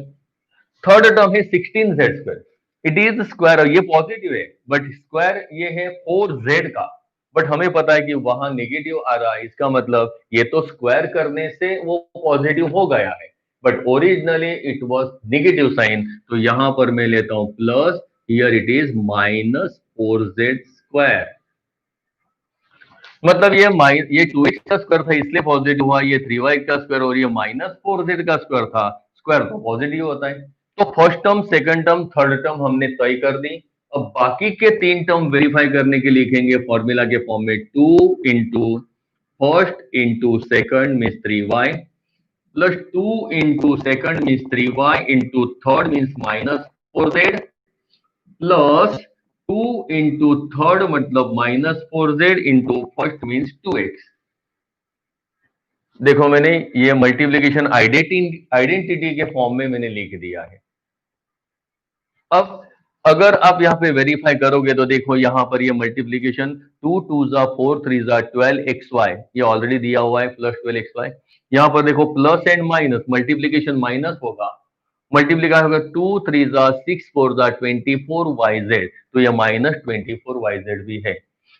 third term है 16z square. It is square, ये पॉजिटिव है, बट स्क्वायर ये है 4z का, बट हमें पता है कि वहां नेगेटिव आ रहा है, इसका मतलब ये तो स्क्वायर करने से वो पॉजिटिव हो गया है, but originally it was negative sign, तो यहां पर मैं लेता हूं plus, here it is minus 4z square. मतलब ये 2x का स्क्वायर था इसलिए पॉजिटिव हुआ, ये 3y का स्क्वायर और ये माइनस 4z का स्क्वायर था, स्क्वायर तो पॉजिटिव होता है। तो first term, second term, third term हमने तय कर दी। अब बाकी के 3 टर्म वेरीफाई करने के लिखेंगे फॉर्मूला के फॉर्म में 2 into first into second means 3y plus 2 into second means 3y into third means minus 4z plus 2 into third मतलब minus 4z into first means 2x। देखो मैंने ये मल्टीप्लीकेशन आइडेंटिटी के फॉर्म में मैंने लिख दिया है। अब अगर आप यहाँ पे वेरीफाई करोगे तो देखो यहाँ पर ये मल्टीप्लीकेशन 2 2 4 3 12 ये ऑलरेडी दिया हुआ है प्लस 12xy। यहाँ पर देखो plus and minus, multiplication minus होगा, मल्टीप्लीकेशन होगा 2 3 6 4 24 yz, तो ये -24 yz भी है।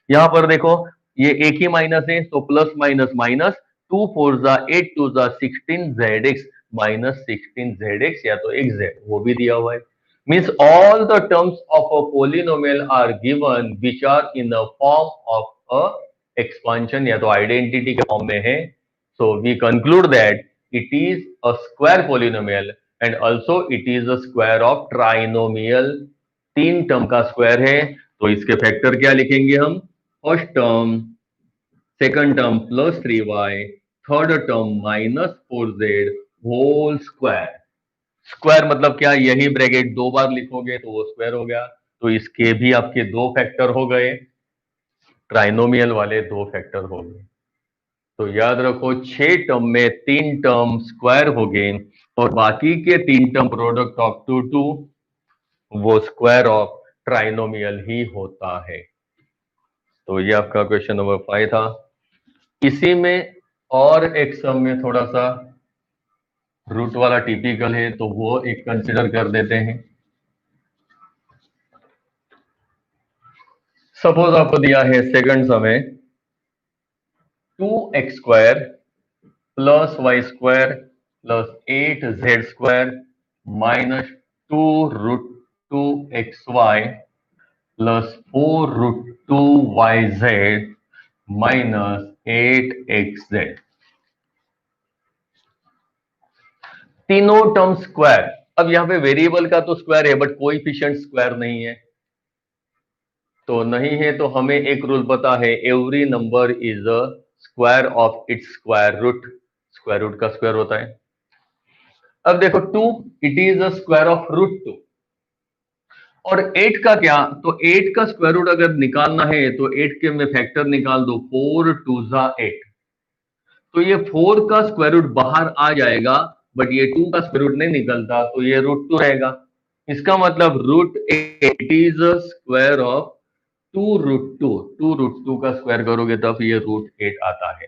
यहाँ पर देखो ये एक ही माइनस है तो plus minus minus, 2 4 8 2 16 zx -16 zx या तो xz वो भी दिया हुआ है। Means all the terms of a polynomial are given which are in the form of a expansion या तो identity के फॉर्म में है। So we conclude that it is a square polynomial and also it is a square of trinomial। तीन term का square है तो इसके फैक्टर क्या लिखेंगे हम? First term, second term +3y, third term -4z whole square. Square मतलब क्या? यही ब्रैकेट दो बार लिखोगे तो वो स्क्वायर हो गया, तो इसके भी आपके दो फैक्टर हो गए, ट्राइनोमियल वाले दो फैक्टर हो गए। तो याद रखो 6 टर्म में 3 टर्म स्क्वायर हो गए और बाकी के 3 टर्म प्रोडक्ट ऑफ टू वो स्क्वायर ऑफ ट्राइनोमियल ही होता है। तो ये आपका क्वेश्चन नंबर 5 था। इसी में और एक सम में थोड़ा सा रूट वाला टिपिकल है तो वो एक कंसिडर कर देते हैं। सपोज आपको दिया है सेकंड समय 2x² plus Y square plus 8z² -2√2xy plus 4√2yz -8xz। तीनों टर्म स्क्वायर। अब यहां पे वेरिएबल का तो स्क्वायर है बट कोएफिशिएंट स्क्वायर नहीं है, तो नहीं है तो हमें एक रूल पता है, every number is a square of its square root. Square root का स्क्वायर होता है। अब देखो 2 it is a square of √2 और 8 का क्या? तो 8 का स्क्वायर रूट अगर निकालना है तो 8 के में फैक्टर निकाल दो, 4 2 8, तो ये 4 का स्क्वायर रूट बाहर आ जाएगा बट ये 2 का स्क्वायर रूट नहीं निकलता तो ये √2 रहेगा। इसका मतलब √8 इज अ स्क्वायर ऑफ 2√2 का स्क्वायर करोगे तब ये √8 आता है,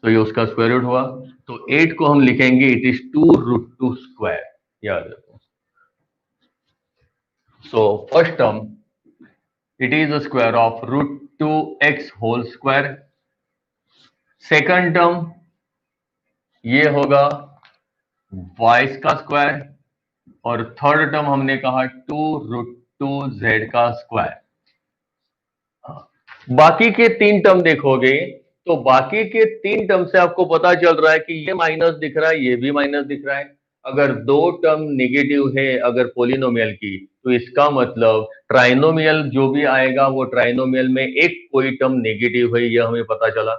तो ये उसका स्क्वायर रूट हुआ। तो 8 को हम लिखेंगे इट इज 2√2 स्क्वायर, याद रखो। So first term it is a square of √2x whole square. Second term ये होगा y का स्क्वायर और थर्ड टर्म हमने कहा 2√2z का स्क्वायर। बाकी के 3 टर्म देखोगे तो बाकी के 3 टर्म से आपको पता चल रहा है कि ये माइनस दिख रहा है, ये भी माइनस दिख रहा है। अगर दो टर्म नेगेटिव है अगर पोलिनोमियल की, तो इसका मतलब ट्राइनोमियल जो भी आएगा वो ट्राइनोमियल में एक कोई टर्म नेगेटिव है, यह हमें पता चला।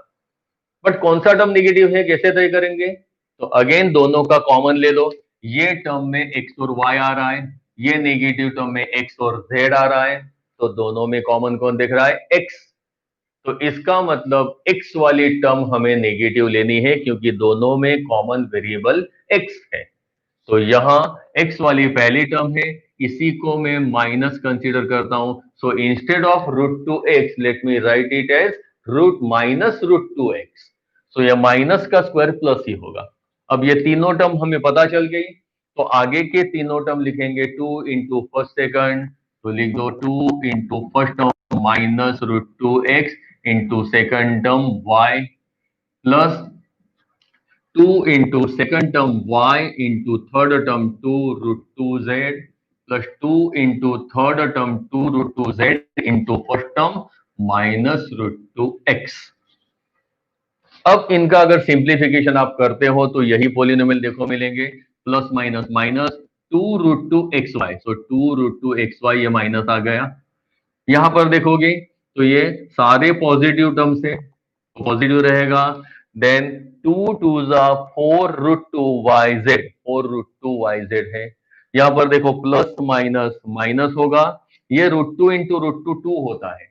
बट कौन सा टर्म नेगेटिव है कैसे तय करेंगे? तो अगेन दोनों का कॉमन ले लो। ये टर्म में x और y आ रहा है, ये नेगेटिव टर्म में x और z आ रहा है, तो दोनों में कॉमन कौन दिख रहा है? x। तो इसका मतलब x वाली टर्म हमें नेगेटिव लेनी है क्योंकि दोनों में कॉमन वेरिएबल x है। तो यहाँ x वाली पहली टर्म है, इसी को मैं माइनस कंसीडर करता हूं। So instead of √2x let me write it as √-√2x। So यह माइनस का स्क्वायर प्लस ही होगा। अब ये तीनों टर्म हमें पता चल गई, तो आगे के तीनों टर्म लिखेंगे 2 इंटू फर्स्ट सेकंड, तो लिख दो 2 into first term -√2x into second term y plus 2 into second term y into third term 2√2z plus 2 into third term 2√2z into first term -√2x। अब इनका अगर सिंप्लीफिकेशन आप करते हो तो यही पोलिनोमियल देखो मिलेंगे, प्लस माइनस माइनस 2√2xy, सो 2√2xy ये माइनस आ गया। यहां पर देखोगे तो ये सारे पॉजिटिव टर्म्स है, पॉजिटिव रहेगा। देन 2 2 4√2yz, 4√2yz है। यहां पर देखो प्लस माइनस माइनस होगा, ये √2 इंटू √2 होता है,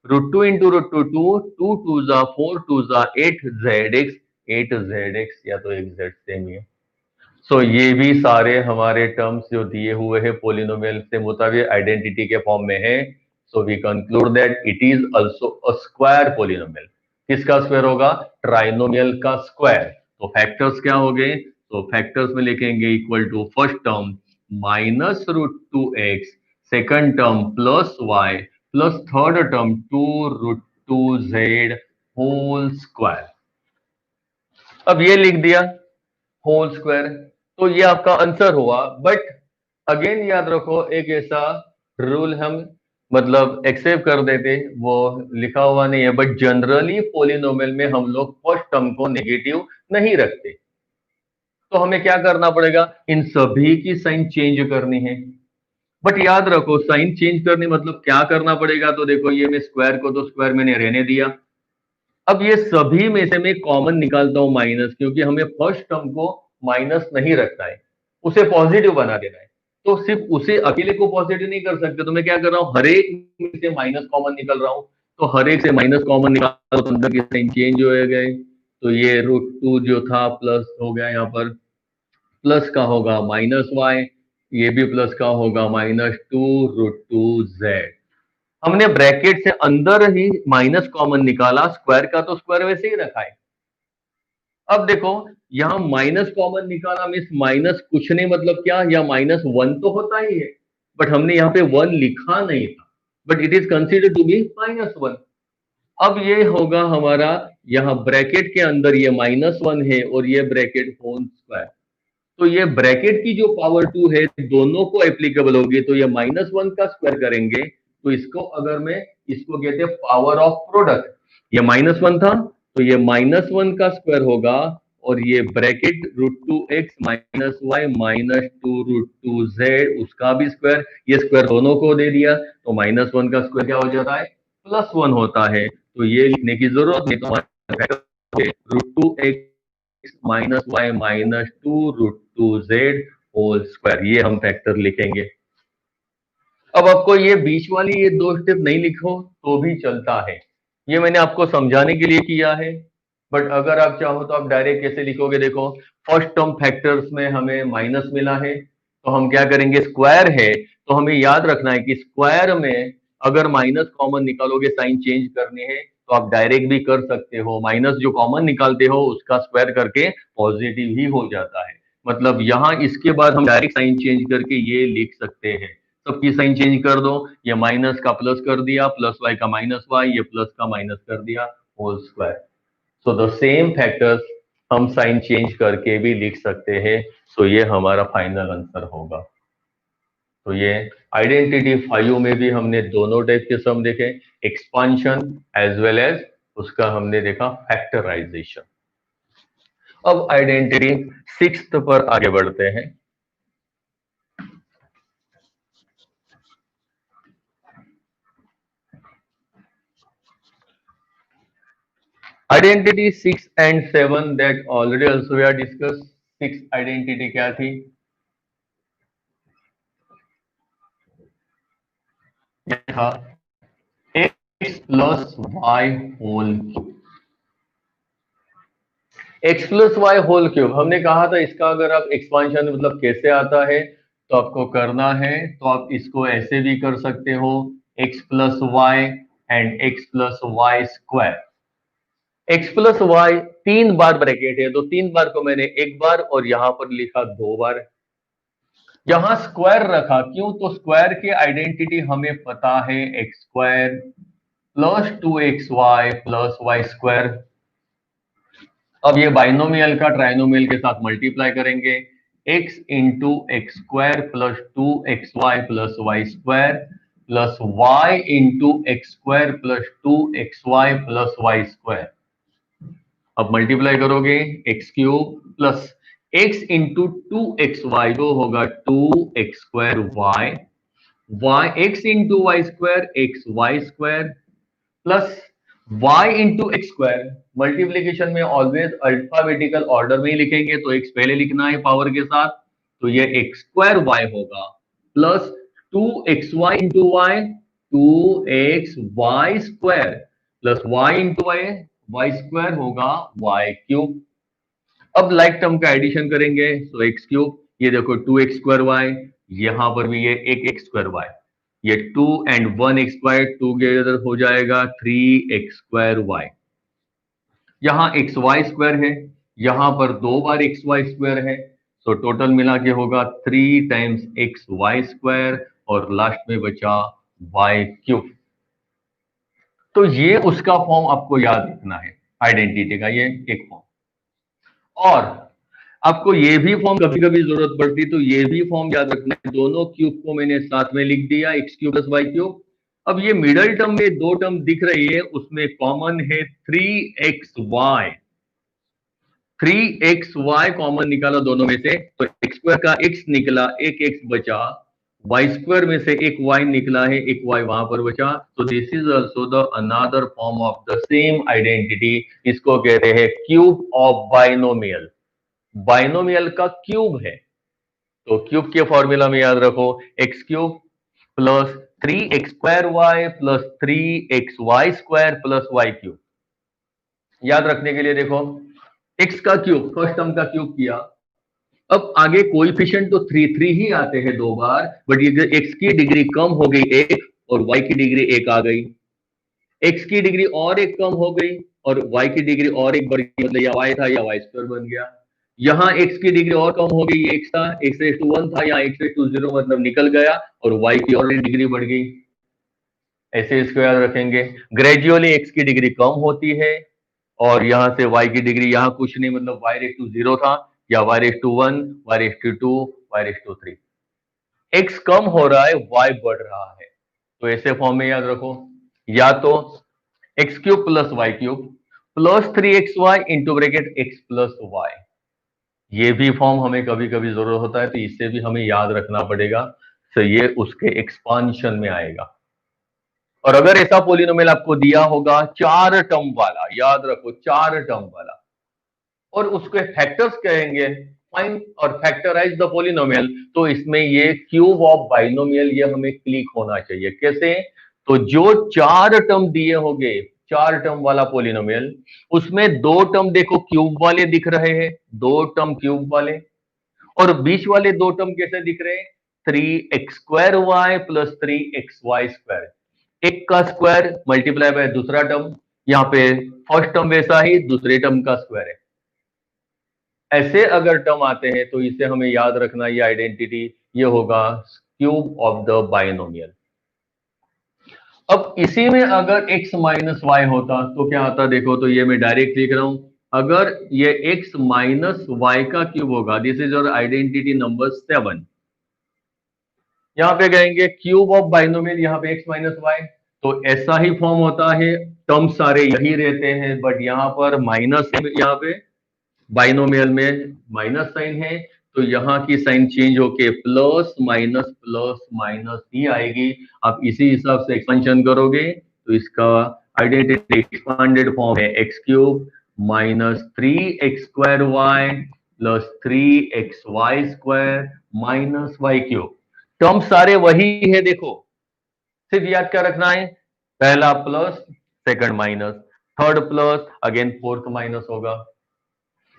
√2 इंटू √2 2 2 4 2 8 zx 8zx या तो एक z सेम ही है। सो ये भी सारे हमारे टर्म्स जो दिए हुए हैं पोलिनोमियल से मुताबिक आइडेंटिटी के फॉर्म में है। So we conclude that it is also a square polynomial. किसका स्क्वायर होगा? ट्राइनोमियल का स्क्वायर। तो फैक्टर्स क्या हो गए? तो फैक्टर्स में लिखेंगे equal to first term -√2x, second term +y plus third term 2√2z whole square. अब ये लिख दिया होल स्क्वायर, तो ये आपका आंसर हुआ। बट अगेन याद रखो, एक ऐसा रूल हम मतलब एक्सेप्ट कर देते, वो लिखा हुआ नहीं है, बट जनरली पोलिनोमियल में हम लोग फर्स्ट टर्म को नेगेटिव नहीं रखते। तो हमें क्या करना पड़ेगा? इन सभी की साइन चेंज करनी है। बट याद रखो, साइन चेंज करनी मतलब क्या करना पड़ेगा? तो देखो, ये मैं स्क्वायर को तो स्क्वायर मैंने रहने दिया। अब ये सभी में से मैं कॉमन निकालता हूं माइनस, क्योंकि हमें फर्स्ट टर्म को माइनस नहीं रखना है, उसे पॉजिटिव बना देना है। तो सिर्फ उसे अकेले को पॉजिटिव नहीं कर सकते, तो मैं क्या कर रहा हूं, हर एक में से माइनस कॉमन निकल रहा हूं। तो हर एक से माइनस कॉमन निकालो तो अंदर के साइन चेंज हो गए। तो ये √2 जो था प्लस हो गया, यहाँ पर प्लस का होगा -y, ये भी प्लस का होगा -2√2z। हमने ब्रैकेट से अंदर ही माइनस कॉमन निकाला, स्क्वायर का तो स्क्वायर वैसे ही रखा है। अब देखो, यहां माइनस कॉमन निकाला मीन्स माइनस कुछ नहीं, मतलब क्या, या -1 तो होता ही है, बट हमने यहाँ पे 1 लिखा नहीं था, but it is considered to be -1। अब ये होगा हमारा, यहाँ ब्रैकेट के अंदर ये -1 है और ये ब्रैकेट होल स्क्वायर। तो ये ब्रैकेट की जो पावर 2 है दोनों को एप्लीकेबल होगी, तो ये -1 का स्क्वायर करेंगे तो इसको, अगर मैं इसको कहते हैं पावर ऑफ प्रोडक्ट, ये -1 था तो ये -1 का स्क्वायर होगा, और ये ब्रैकेट √2x -y -2√2z उसका भी स्क्वायर, ये स्क्वायर दोनों को दे दिया, तो -1 का स्क्वायर क्या हो जाता है? +1 होता है। तो ये लिखने की जरूरत नहीं, तो √2x -y -2√2z whole square, ये हम फैक्टर लिखेंगे। अब आपको ये बीच वाली ये दो स्टेप नहीं लिखो तो भी चलता है, ये मैंने आपको समझाने के लिए किया है। बट अगर आप चाहो तो आप डायरेक्ट कैसे लिखोगे? देखो, फर्स्ट टर्म फैक्टर्स में हमें माइनस मिला है, तो हम क्या करेंगे, स्क्वायर है तो हमें याद रखना है कि स्क्वायर में अगर माइनस कॉमन निकालोगे, साइन चेंज करनी है, तो आप डायरेक्ट भी कर सकते हो, माइनस जो कॉमन निकालते हो उसका स्क्वायर करके पॉजिटिव ही हो जाता है। मतलब यहाँ इसके बाद हम डायरेक्ट साइन चेंज करके ये लिख सकते हैं, सबकी साइन चेंज कर दो, ये माइनस का प्लस कर दिया, प्लस वाई का -y, ये प्लस का माइनस कर दिया, whole square. So the same factors हम साइन चेंज करके भी लिख सकते हैं। सो ये हमारा फाइनल आंसर होगा। तो ये आइडेंटिटी 5 में भी हमने दोनों टाइप के सम देखे, एक्सपांशन एज वेल एज उसका हमने देखा फैक्टराइजेशन। अब आइडेंटिटी 6 पर आगे बढ़ते हैं। Identity 6 and 7 that already also we are discuss. 6 identity क्या थी? था x plus y whole cube. x plus y whole cube हमने कहा था, इसका अगर आप एक्सपांशन मतलब कैसे आता है तो आपको करना है, तो आप इसको ऐसे भी कर सकते हो, x plus y and x plus Y square. x plus y 3 बार ब्रैकेट है, तो 3 बार को मैंने एक बार और यहां पर लिखा 2 बार। यहां स्क्वायर रखा क्यों? तो स्क्वायर की आइडेंटिटी हमें पता है, x square plus 2xy plus Y square. अब ये बाइनोमियल का ट्राइनोमियल के साथ मल्टीप्लाई करेंगे, x into x square plus 2xy plus Y square plus y into x square plus 2xy plus Y square. अब मल्टीप्लाई करोगे, x cube plus x into 2xy वो होगा 2x² y x into y square x y square plus y into x square. Multiplication में always alphabetical order में ही लिखेंगे, तो x पहले लिखना है पावर के साथ, तो ये x² y होगा plus 2xy into y 2xy square plus y into y y square होगा y क्यूब। अब लाइक टर्म का एडिशन करेंगे, सो एक्स क्यूब, ये देखो 2x² y, यहां पर भी ये एक x²y, ये 2 and 1x² टूगेदर हो जाएगा 3x²y। यहाँ xy² है, यहां पर 2 बार xy² है, तो टोटल मिला के होगा 3 टाइम्स xy², और लास्ट में बचा y³। तो ये उसका फॉर्म आपको याद रखना है, आइडेंटिटी का ये एक फॉर्म। और आपको ये भी फॉर्म कभी कभी जरूरत पड़ती, तो ये भी फॉर्म याद रखना है। दोनों क्यूब को मैंने साथ में लिख दिया, x³ + y³। अब ये मिडल टर्म में दो टर्म दिख रही है, उसमें कॉमन है 3xy। 3xy कॉमन निकाला दोनों में से, तो x² का x निकला, एक x बचा, y² में से एक y निकला है, एक y वहां पर बचा। तो this is also the another form of the same identity. इसको कहते हैं क्यूब ऑफ बाइनोमियल। बाइनोमियल का क्यूब है, तो क्यूब के फॉर्मूला में याद रखो, x³ plus 3x² plus 3xy² plus y³। याद रखने के लिए देखो, x का क्यूब, फर्स्ट टर्म का क्यूब किया, अब आगे कोएफिशिएंट तो 3 ही आते हैं 2 बार, बट ये x की डिग्री कम हो गई 1 और y की डिग्री 1 आ गई, x की डिग्री और एक कम हो गई और y की डिग्री और एक बढ़ गई, मतलब या y था या y² बन गया। यहाँ x की डिग्री और कम हो गई, x था, x⁻1 था, यहाँ x⁻0 मतलब निकल गया और y की और डिग्री बढ़ गई। ऐसे इसको याद रखेंगे। ग्रेजुअली x की डिग्री कम होती है और यहां से y की डिग्री, यहाँ कुछ नहीं, मतलब y⁻0 था या y⁻1, y⁻2, y⁻3। x कम हो रहा है, y बढ़ रहा है, तो ऐसे फॉर्म में याद रखो, या तो x³ plus y³ plus 3xy into bracket x plus y। ये भी फॉर्म हमें कभी कभी जरूरत होता है, तो इससे भी हमें याद रखना पड़ेगा, तो ये उसके एक्सपांशन में आएगा। और अगर ऐसा पोलिनोमियल आपको दिया होगा 4 टर्म वाला, याद रखो 4 टर्म वाला, और उसके फैक्टर्स कहेंगे, फाइंड और फैक्टराइज द पोलिनोमियल, तो इसमें ये क्यूब ऑफ बाइनोमियल ये हमें क्लिक होना चाहिए। कैसे? तो जो 4 टर्म दिए होंगे, 4 टर्म वाला पोलिनोमियल, उसमें 2 टर्म देखो क्यूब वाले दिख रहे हैं, 2 टर्म क्यूब वाले, और बीच वाले 2 टर्म कैसे दिख रहे हैं? 3x² plus 3xy²। एक का स्क्वायर मल्टीप्लाई बाय दूसरा टर्म, यहाँ पे फर्स्ट टर्म वैसा ही, दूसरे टर्म का स्क्वायर है। ऐसे अगर टर्म आते हैं तो इसे हमें याद रखना, ये आइडेंटिटी ये होगा क्यूब ऑफ द बाइनोमियल। अब इसी में अगर x माइनस वाई होता तो क्या आता, देखो, तो ये मैं डायरेक्ट लिख रहा हूं, अगर ये x माइनस वाई का क्यूब होगा, this is your identity number 7। यहां पे कहेंगे क्यूब ऑफ बाइनोमियल, यहां पे x माइनस वाई, तो ऐसा ही फॉर्म होता है, टर्म सारे यही रहते हैं, बट यहां पर माइनस, यहाँ पे बाइनोमियल में माइनस साइन है, तो यहाँ की साइन चेंज होके प्लस माइनस ही आएगी। आप इसी हिसाब से एक्सपेंशन करोगे तो इसका आइडेंटिटी एक्सपांडेड फॉर्म है x³ minus 3x² y plus 3xy² minus y³। Term सारे वही है, देखो, सिर्फ याद क्या रखना है, पहला plus, second minus, third plus, again fourth minus होगा।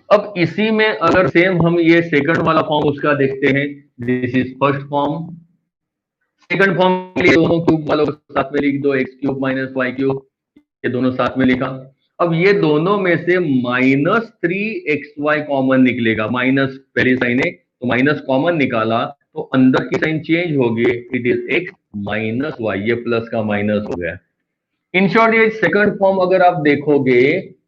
अब इसी में अगर सेम हम ये सेकंड वाला फॉर्म उसका देखते हैं, this is first form. Second form के लिए दोनों क्यूब वालों को साथ में लिख दो, x³ माइनस y³, ये दोनों साथ में लिखा। अब ये दोनों में से माइनस 3xy कॉमन निकलेगा, माइनस पहली साइन है तो माइनस कॉमन निकाला, तो अंदर की साइन चेंज होगी, it is x minus y, ये प्लस का माइनस हो गया। इन शॉर्ट ये सेकंड फॉर्म अगर आप देखोगे,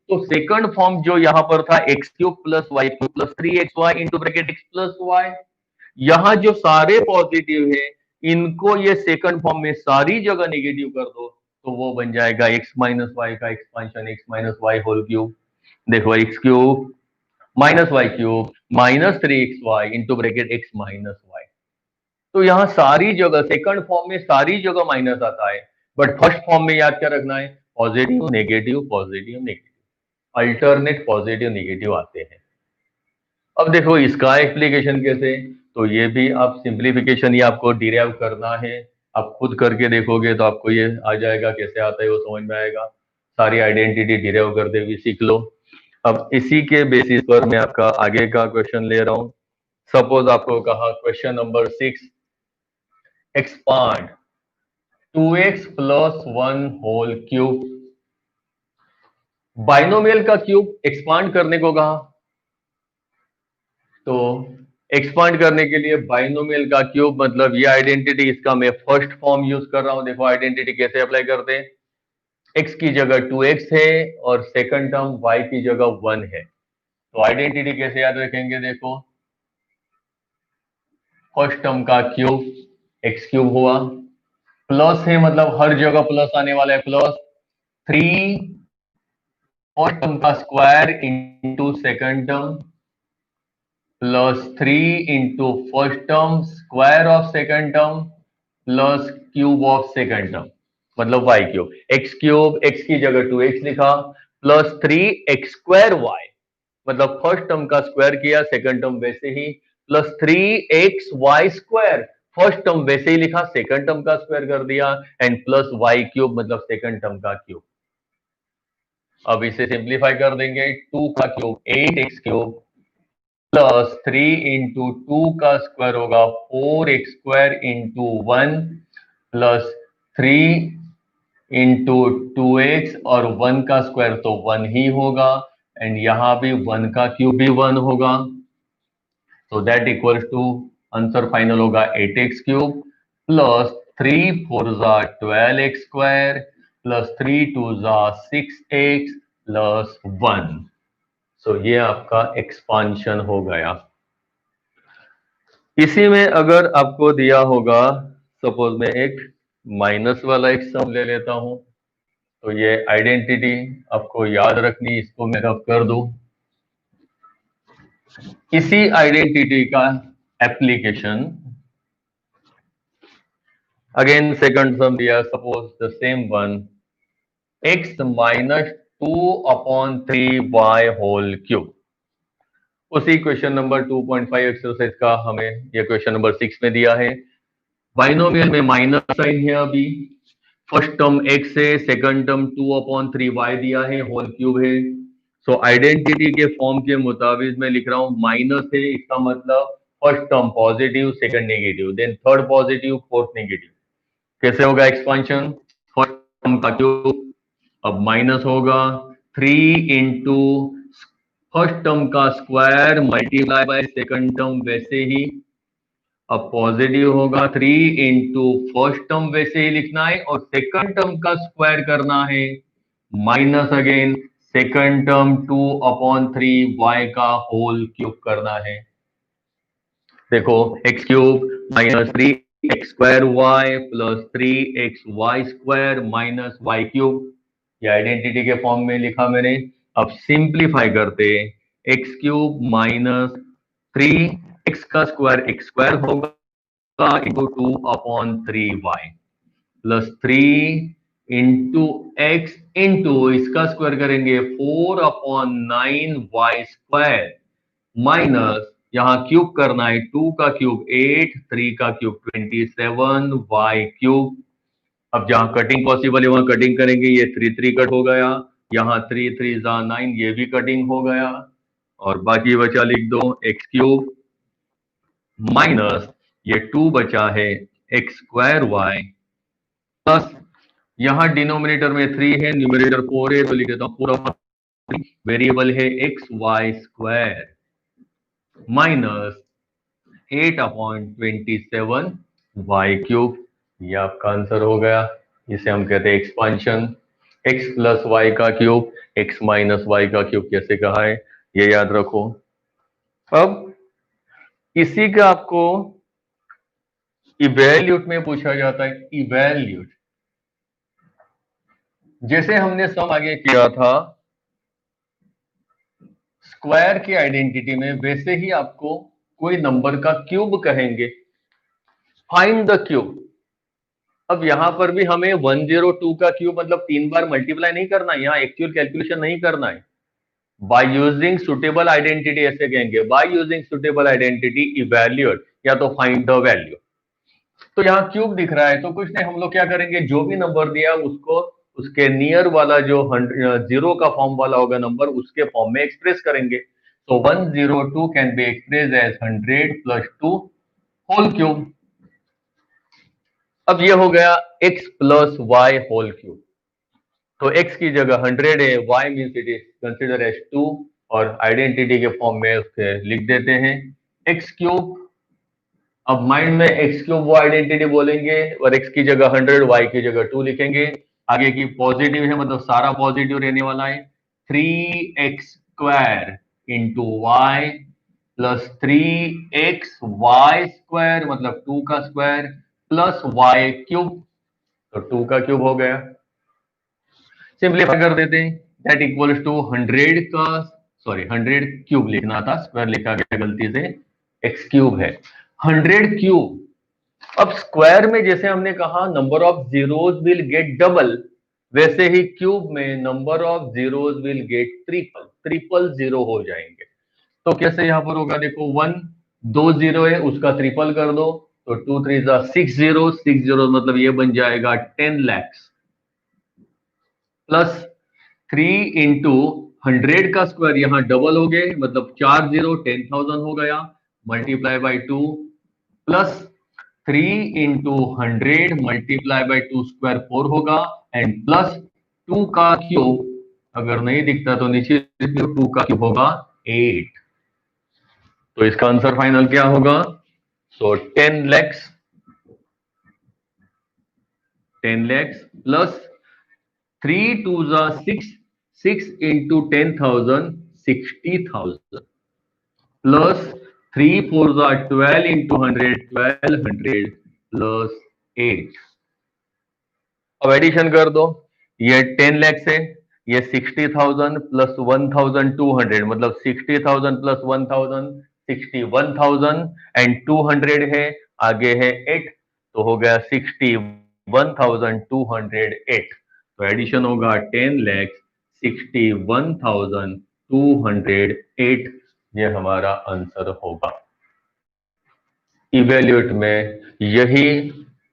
तो सेकंड फॉर्म जो यहां पर था x³ plus y³ plus 3xy into bracket x plus y, यहां जो सारे पॉजिटिव है, इनको ये सेकंड फॉर्म में सारी जगह नेगेटिव कर दो, तो वो बन जाएगा x माइनस वाई का expansion, x minus y whole cube. देखो x³ minus y³ minus 3xy into bracket x minus y. तो यहां सारी जगह सेकंड फॉर्म में सारी जगह माइनस आता है, बट फर्स्ट फॉर्म में याद क्या रखना है, positive negative positive negative, alternate positive negative आते हैं। अब देखो इसका एक्सप्लिकेशन कैसे, तो ये भी आप सिंप्लीफिकेशन ही आपको डिराइव करना है, आप खुद करके देखोगे तो आपको ये आ जाएगा, कैसे आता है वो समझ में आएगा। सारी आइडेंटिटी डिराइव करते हुए सीख लो। अब इसी के बेसिस पर मैं आपका आगे का क्वेश्चन ले रहा हूं। सपोज आपको कहा question number 6, expand 2x plus 1 whole cube. Binomial का क्यूब एक्सपांड करने को कहा, तो एक्सपांड करने के लिए बाइनोमियल का क्यूब मतलब ये आइडेंटिटी, इसका मैं फर्स्ट फॉर्म यूज कर रहा हूं। देखो आइडेंटिटी कैसे अप्लाई करते हैं। x की जगह 2x है और सेकंड टर्म y की जगह 1 है, तो आइडेंटिटी कैसे याद रखेंगे। देखो फर्स्ट टर्म का क्यूब x क्यूब हुआ, प्लस है मतलब हर जगह प्लस आने वाला है, प्लस 3 फर्स्ट टर्म का square into second term plus 3 into first term square of second term plus cube of second term मतलब y cube. X cube x की जगह 2x लिखा, प्लस 3x स्क्वायर वाई मतलब first term का square किया, second term वैसे ही, plus 3x y square first term वैसे ही लिखा, सेकंड टर्म का स्क्वायर कर दिया, एंड प्लस वाई क्यूब मतलब सेकंड टर्म का क्यूब। अब इसे सिंप्लीफाई कर देंगे, 2 का cube 8x cube plus 3 into 2 का स्क्वायर होगा 4x square into 1 plus 3 into 2x और 1 का स्क्वायर तो 1 ही होगा, एंड यहां भी 1 का क्यूब भी 1 होगा, तो that equals to answer final होगा 8x cube plus 3 4 12x square plus 3 2 6x plus 1। So ये आपका एक्सपांशन हो गया। इसी में अगर आपको दिया होगा, सपोज मैं एक माइनस वाला एक सम ले लेता हूं, तो ये आइडेंटिटी आपको याद रखनी, इसको मैं रब कर दूं। इसी आइडेंटिटी का एप्लीकेशन अगेन सेकंड सम दिया, suppose the same one, x minus 2/3y whole cube. उसी क्वेश्चन नंबर 2.5 एक्सरसाइज का हमें यह क्वेश्चन नंबर 6 में दिया है। बाइनोमियल में माइनस साइन है, अभी फर्स्ट टर्म x है, सेकंड टर्म 2/3y दिया है, होल क्यूब है। सो आइडेंटिटी के फॉर्म के मुताबिक मैं लिख रहा हूं, माइनस है इसका मतलब first term positive, second negative, then third positive, fourth negative. कैसे होगा एक्सपांशन, फर्स्ट टर्म का क्यूब, अब माइनस होगा 3 इंटू फर्स्ट टर्म का square multiply by second term वैसे ही, अब पॉजिटिव होगा 3 इंटू फर्स्ट टर्म वैसे ही लिखना है और सेकंड टर्म का स्क्वायर करना है, minus again second term 2/3y का होल क्यूब करना है। देखो x cube minus 3x square y plus 3xy square minus y cube, ये आइडेंटिटी के फॉर्म में लिखा मैंने। अब सिंप्लीफाई करते, x क्यूब माइनस 3x का स्क्वायर x स्क्वायर होगा into 2/3y plus 3 into x into इसका स्क्वायर करेंगे 4/9y स्क्वायर माइनस यहां क्यूब करना है, 2 का क्यूब 8, 3 का क्यूब 27 y क्यूब। अब जहां कटिंग पॉसिबल है वहां कटिंग करेंगे, ये 3 3 कट हो गया, यहाँ 3 3 9, ये भी कटिंग हो गया, और बाकी बचा लिख दो एक्स क्यूब माइनस ये 2 बचा है एक्स स्क्वायर वाई प्लस यहां डिनोमिनेटर में 3 है, न्यूमरेटर 4 है, तो लिख देता हूं पूरा वेरिएबल है x y square minus 8/27 y cube. ये आपका आंसर हो गया। इसे हम कहते हैं एक्सपांशन। एक्स प्लस वाई का क्यूब एक्स माइनस वाई का क्यूब कैसे कहा है ये याद रखो। अब इसी का आपको इवैल्यूट में पूछा जाता है, इवैल्यूट। जैसे हमने सम आगे किया था स्क्वायर की आइडेंटिटी में, वैसे ही आपको कोई नंबर का क्यूब कहेंगे, फाइंड द क्यूब। अब यहां पर भी हमें 102 का क्यूब मतलब 3 बार मल्टीप्लाई नहीं करना है, यहां एक्चुअल कैलकुलेशन नहीं करना है। बाय यूजिंग सुटेबल आइडेंटिटी ऐसे कहेंगे, by using suitable identity evaluate या तो फाइंड द वैल्यू। तो यहाँ क्यूब दिख रहा है तो कुछ नहीं, हम लोग क्या करेंगे, जो भी नंबर दिया उसको उसके नियर वाला जो 0 का फॉर्म वाला होगा नंबर, उसके फॉर्म में एक्सप्रेस करेंगे। तो 102 can be express as 100 plus 2 whole cube. अब ये हो गया x plus y whole cube. तो x की जगह 100 है, y means it is consider as 2, और आइडेंटिटी के फॉर्म में उसके लिख देते हैं x क्यूब। अब माइंड में x क्यूब वो आइडेंटिटी बोलेंगे और x की जगह 100, y की जगह 2 लिखेंगे। आगे की पॉजिटिव है, मतलब सारा पॉजिटिव रहने वाला है। 3x square into y plus 3x y square, मतलब 2 का स्क्वायर, प्लस वाई क्यूब, तो 2 का क्यूब हो गया। सिंपलीफाई कर देते हैं, दैट इक्वल्स टू 100 का, सॉरी 100 क्यूब लिखना था, स्क्वायर लिखा गया गलती से, x क्यूब है 100 क्यूब। अब स्क्वायर में जैसे हमने कहा number of zeros will get double, वैसे ही क्यूब में number of zeros will get triple, triple zero हो जाएंगे। तो कैसे यहां पर होगा, देखो 1 2 जीरो है, उसका ट्रिपल कर दो, तो 2 3 6 जीरो, 6 जीरो मतलब ये बन जाएगा 10 lakhs, प्लस 3 इंटू 100 का स्क्वायर, यहां डबल हो गए, मतलब 4 जीरो 10,000 हो गया, multiply by 2, plus 3 into 100 multiply by 2 square 4 होगा, एंड प्लस 2 का क्यूब, अगर नहीं दिखता तो नीचे 2 का क्यूब होगा 8। तो इसका आंसर फाइनल क्या होगा, सो 10 lakhs, 10 lakhs plus 3 2 6, 6 into 10,000 60,000, plus 3 4 12 into 100 1200, plus 8। अब एडिशन कर दो, ये 10 lakhs है, ये 60,000 प्लस 1,200, मतलब 60,000 प्लस 1,000 61,000, एंड 200 है, आगे है 8, तो हो गया 61,208। तो एडिशन होगा 10 lakhs 61,208, ये हमारा आंसर होगा। इवेल्यूएट में यही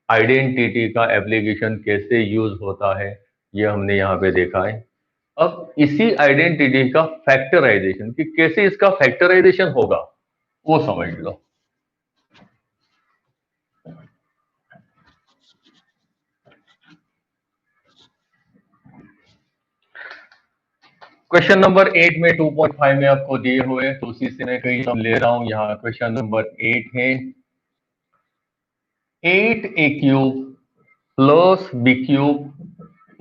आइडेंटिटी का एप्लीकेशन कैसे यूज होता है, ये हमने यहाँ पे देखा है। अब इसी आइडेंटिटी का फैक्टराइजेशन, कि कैसे इसका फैक्टराइजेशन होगा वो समझ लो। क्वेश्चन नंबर 8 में 2.5 में आपको दिए हुए, तो उसी से मैं कहीं ले रहा हूं। यहाँ क्वेश्चन नंबर 8 है 8a cube plus b cube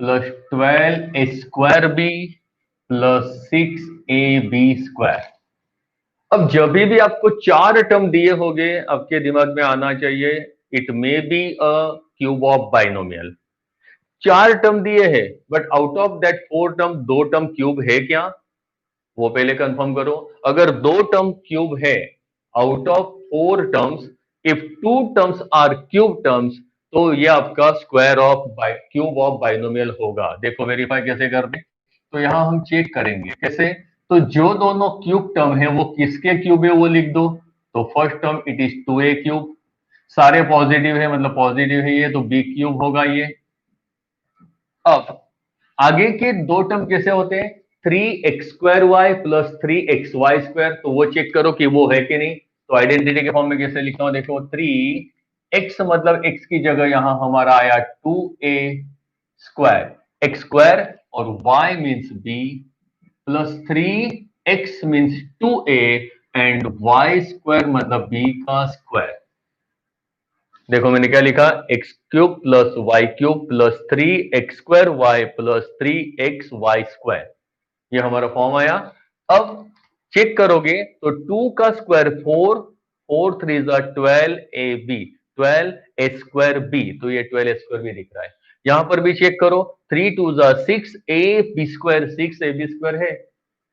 plus 12 a square b plus 6ab square. अब जब भी आपको 4 टर्म दिए होंगे, आपके दिमाग में आना चाहिए it may be a cube of binomial. 4 term दिए हैं, but out of that 4 term 2 term cube है क्या, वो पहले कंफर्म करो। अगर 2 टर्म क्यूब है out of 4 terms, if 2 terms are cube terms, तो ये आपका square of cube of binomial होगा। देखो वेरीफाई कैसे करते, तो यहां हम चेक करेंगे कैसे। तो जो दोनों क्यूब टर्म है वो किसके क्यूब है वो लिख दो। तो first term it is 2a cube, सारे पॉजिटिव है मतलब पॉजिटिव है ये, तो b क्यूब होगा ये। अब आगे के 2 टर्म कैसे होते हैं, 3x square y plus 3xy square, तो वो चेक करो कि वो है कि नहीं। तो आइडेंटिटी के फॉर्म में कैसे लिखा हूं, देखो 3x मतलब x की जगह यहां हमारा आया 2a स्क्वायर, x स्क्वायर, और y means b, plus 3x means 2a, and y square मतलब b का स्क्वायर। देखो मैंने क्या लिखा, x cube plus y cube plus 3x square y plus 3xy square, ये हमारा फॉर्म आया। अब चेक करोगे तो 2 का square 4, 4 3 12ab, 12a square b, तो ये 12a स्क्वायर भी दिख रहा है। यहां पर भी चेक करो, 3 2 6 ab स्क्वायर, 6ab स्क्वायर है।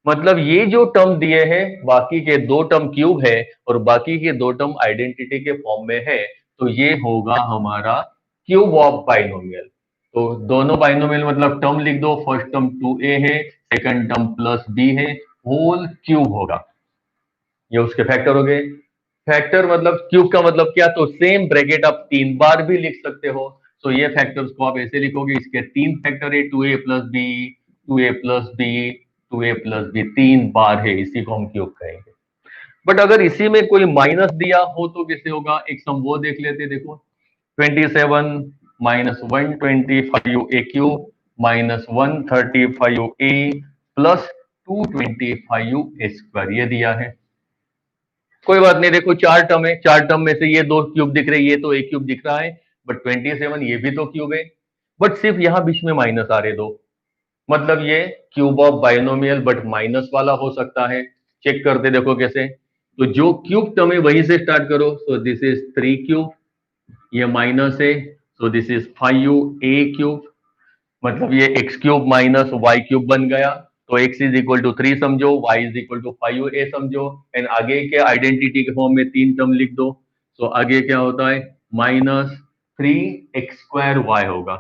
मतलब ये जो टर्म दिए हैं बाकी के 2 टर्म क्यूब है और बाकी के 2 टर्म आइडेंटिटी के फॉर्म में है, तो ये होगा हमारा क्यूब ऑफ बाइनोमियल। तो दोनों बाइनोमियल मतलब टर्म लिख दो, फर्स्ट टर्म 2a है, सेकंड टर्म प्लस b है, होल क्यूब होगा। ये उसके फैक्टर हो गए। फैक्टर मतलब क्यूब का मतलब क्या, तो सेम ब्रैकेट आप 3 बार भी लिख सकते हो। तो ये फैक्टर्स को आप ऐसे लिखोगे, इसके 3 फैक्टर है, 2a plus b, 2a plus b, 2a plus b, 3 बार है, इसी को हम क्यूब कहेंगे। बट अगर इसी में कोई माइनस दिया हो तो कैसे होगा, एक सम वो देख लेते, देखो 27 माइनस 125 ए क्यूब माइनस 135 ए प्लस 225 ए स्क्वायर, ये दिया है। कोई बात नहीं, देखो 4 टर्म है, 4 टर्म में से ये 2 क्यूब दिख रहे हैं, ये तो एक क्यूब दिख रहा है, बट 27 ये भी तो क्यूब है, बट सिर्फ यहां बीच में माइनस आ रहे दो, मतलब ये cube of binomial but minus वाला हो सकता है। चेक करते देखो कैसे, तो जो क्यूब टर्म है वहीं से स्टार्ट करो, सो दिस इज 3 क्यूब, ये माइनस है, so this is 5 a cube, मतलब ये x cube minus y cube बन गया, तो x इज इक्वल टू 3 समझो, y is equal to 5a समझो, एंड आगे के आइडेंटिटी के फॉर्म में 3 टर्म लिख दो, सो आगे क्या होता है, माइनस 3x स्क्वायर y होगा,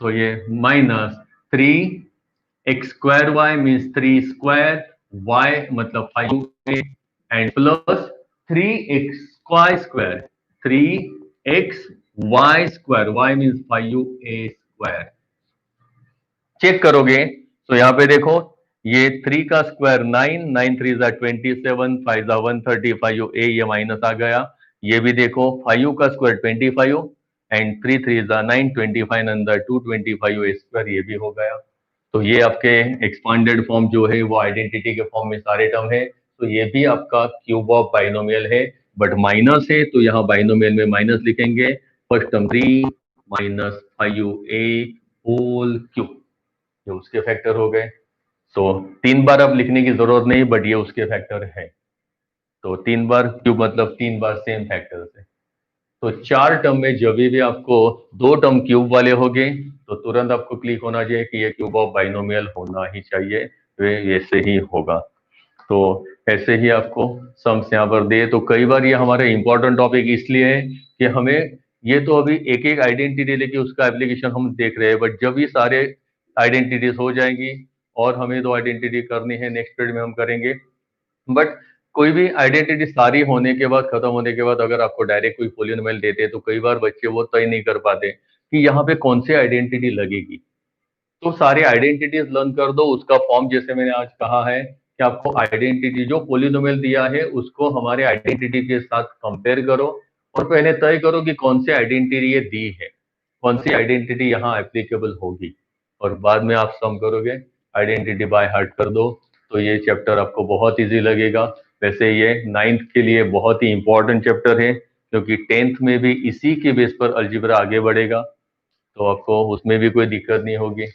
सो ये minus 3x square y means 3 square y मतलब 5a and plus 3x y square, 3x y square, y means 5a square. Check करोगे तो यहाँ पे देखो, ये 3 का स्क्वायर 9, 9 3 जा 27, 5 जा 135 ए, ये माइनस आ गया, ये भी देखो 5 का स्क्वायर 25 एंड 3 3 जा 9, 25 अंदर 225 ए स्क्वायर, ये भी हो गया। तो ये आपके एक्सपांडेड फॉर्म जो है वो आइडेंटिटी के फॉर्म में सारे टर्म है, तो ये भी आपका क्यूब ऑफ बाइनोमियल है, बट माइनस है तो यहाँ बाइनोमियल में माइनस लिखेंगे, first term 3 minus 5a whole cube, ये उसके फैक्टर हो गए। तो 3 बार अब लिखने की जरूरत नहीं, बट ये उसके फैक्टर है, तो 3 बार क्यूब मतलब 3 बार सेम फैक्टर है। तो 4 टर्म में जब भी आपको 2 टर्म क्यूब वाले होंगे तो तुरंत आपको क्लिक होना चाहिए कि ये क्यूब ऑफ बाइनोमियल होना ही चाहिए, तो ऐसे ही होगा। तो ऐसे ही आपको सम्स यहाँ पर दे, तो कई बार ये हमारा इंपॉर्टेंट टॉपिक इसलिए है कि हमें ये तो अभी एक एक आइडेंटिटी लेके उसका एप्लीकेशन हम देख रहे हैं, बट जब ये सारे आइडेंटिटीज हो जाएंगी और हमें 2 आइडेंटिटी करनी है, नेक्स्ट पीरियड में हम करेंगे, बट कोई भी आइडेंटिटी सारी होने के बाद, खत्म होने के बाद अगर आपको डायरेक्ट कोई पॉलिनोमियल देते हैं तो कई बार बच्चे वो तय नहीं कर पाते कि यहाँ पे कौन सी आइडेंटिटी लगेगी। तो सारे आइडेंटिटीज लर्न कर दो, उसका फॉर्म जैसे मैंने आज कहा है कि आपको आइडेंटिटी जो पॉलिनोमियल दिया है उसको हमारे आइडेंटिटी के साथ कंपेयर करो और पहले तय करो कि कौन सी आइडेंटिटी ये दी है, कौन सी आइडेंटिटी यहाँ एप्लीकेबल होगी, और बाद में आप सम करोगे, आइडेंटिटी बाय हार्ट कर दो, तो ये चैप्टर आपको बहुत इजी लगेगा। वैसे ये 9th के लिए बहुत ही इंपॉर्टेंट चैप्टर है, क्योंकि 10th में भी इसी के बेस पर अलजेब्रा आगे बढ़ेगा, तो आपको उसमें भी कोई दिक्कत नहीं होगी।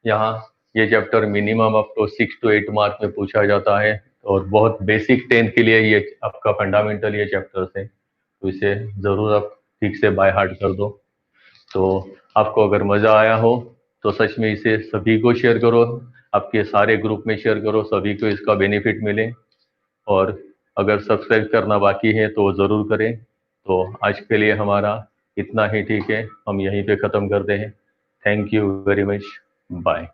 यहाँ ये चैप्टर मिनिमम आपको 6 to 8 मार्क में पूछा जाता है, और बहुत बेसिक 10th के लिए ये आपका फंडामेंटल ये चैप्टर्स है, तो इसे जरूर आप ठीक से बाय हार्ट कर दो। तो आपको अगर मजा आया हो तो सच में इसे सभी को शेयर करो, आपके सारे ग्रुप में शेयर करो, सभी को इसका बेनिफिट मिले, और अगर सब्सक्राइब करना बाकी है तो जरूर करें। तो आज के लिए हमारा इतना ही ठीक है, हम यहीं पे ख़त्म करते हैं। Thank you very much, bye.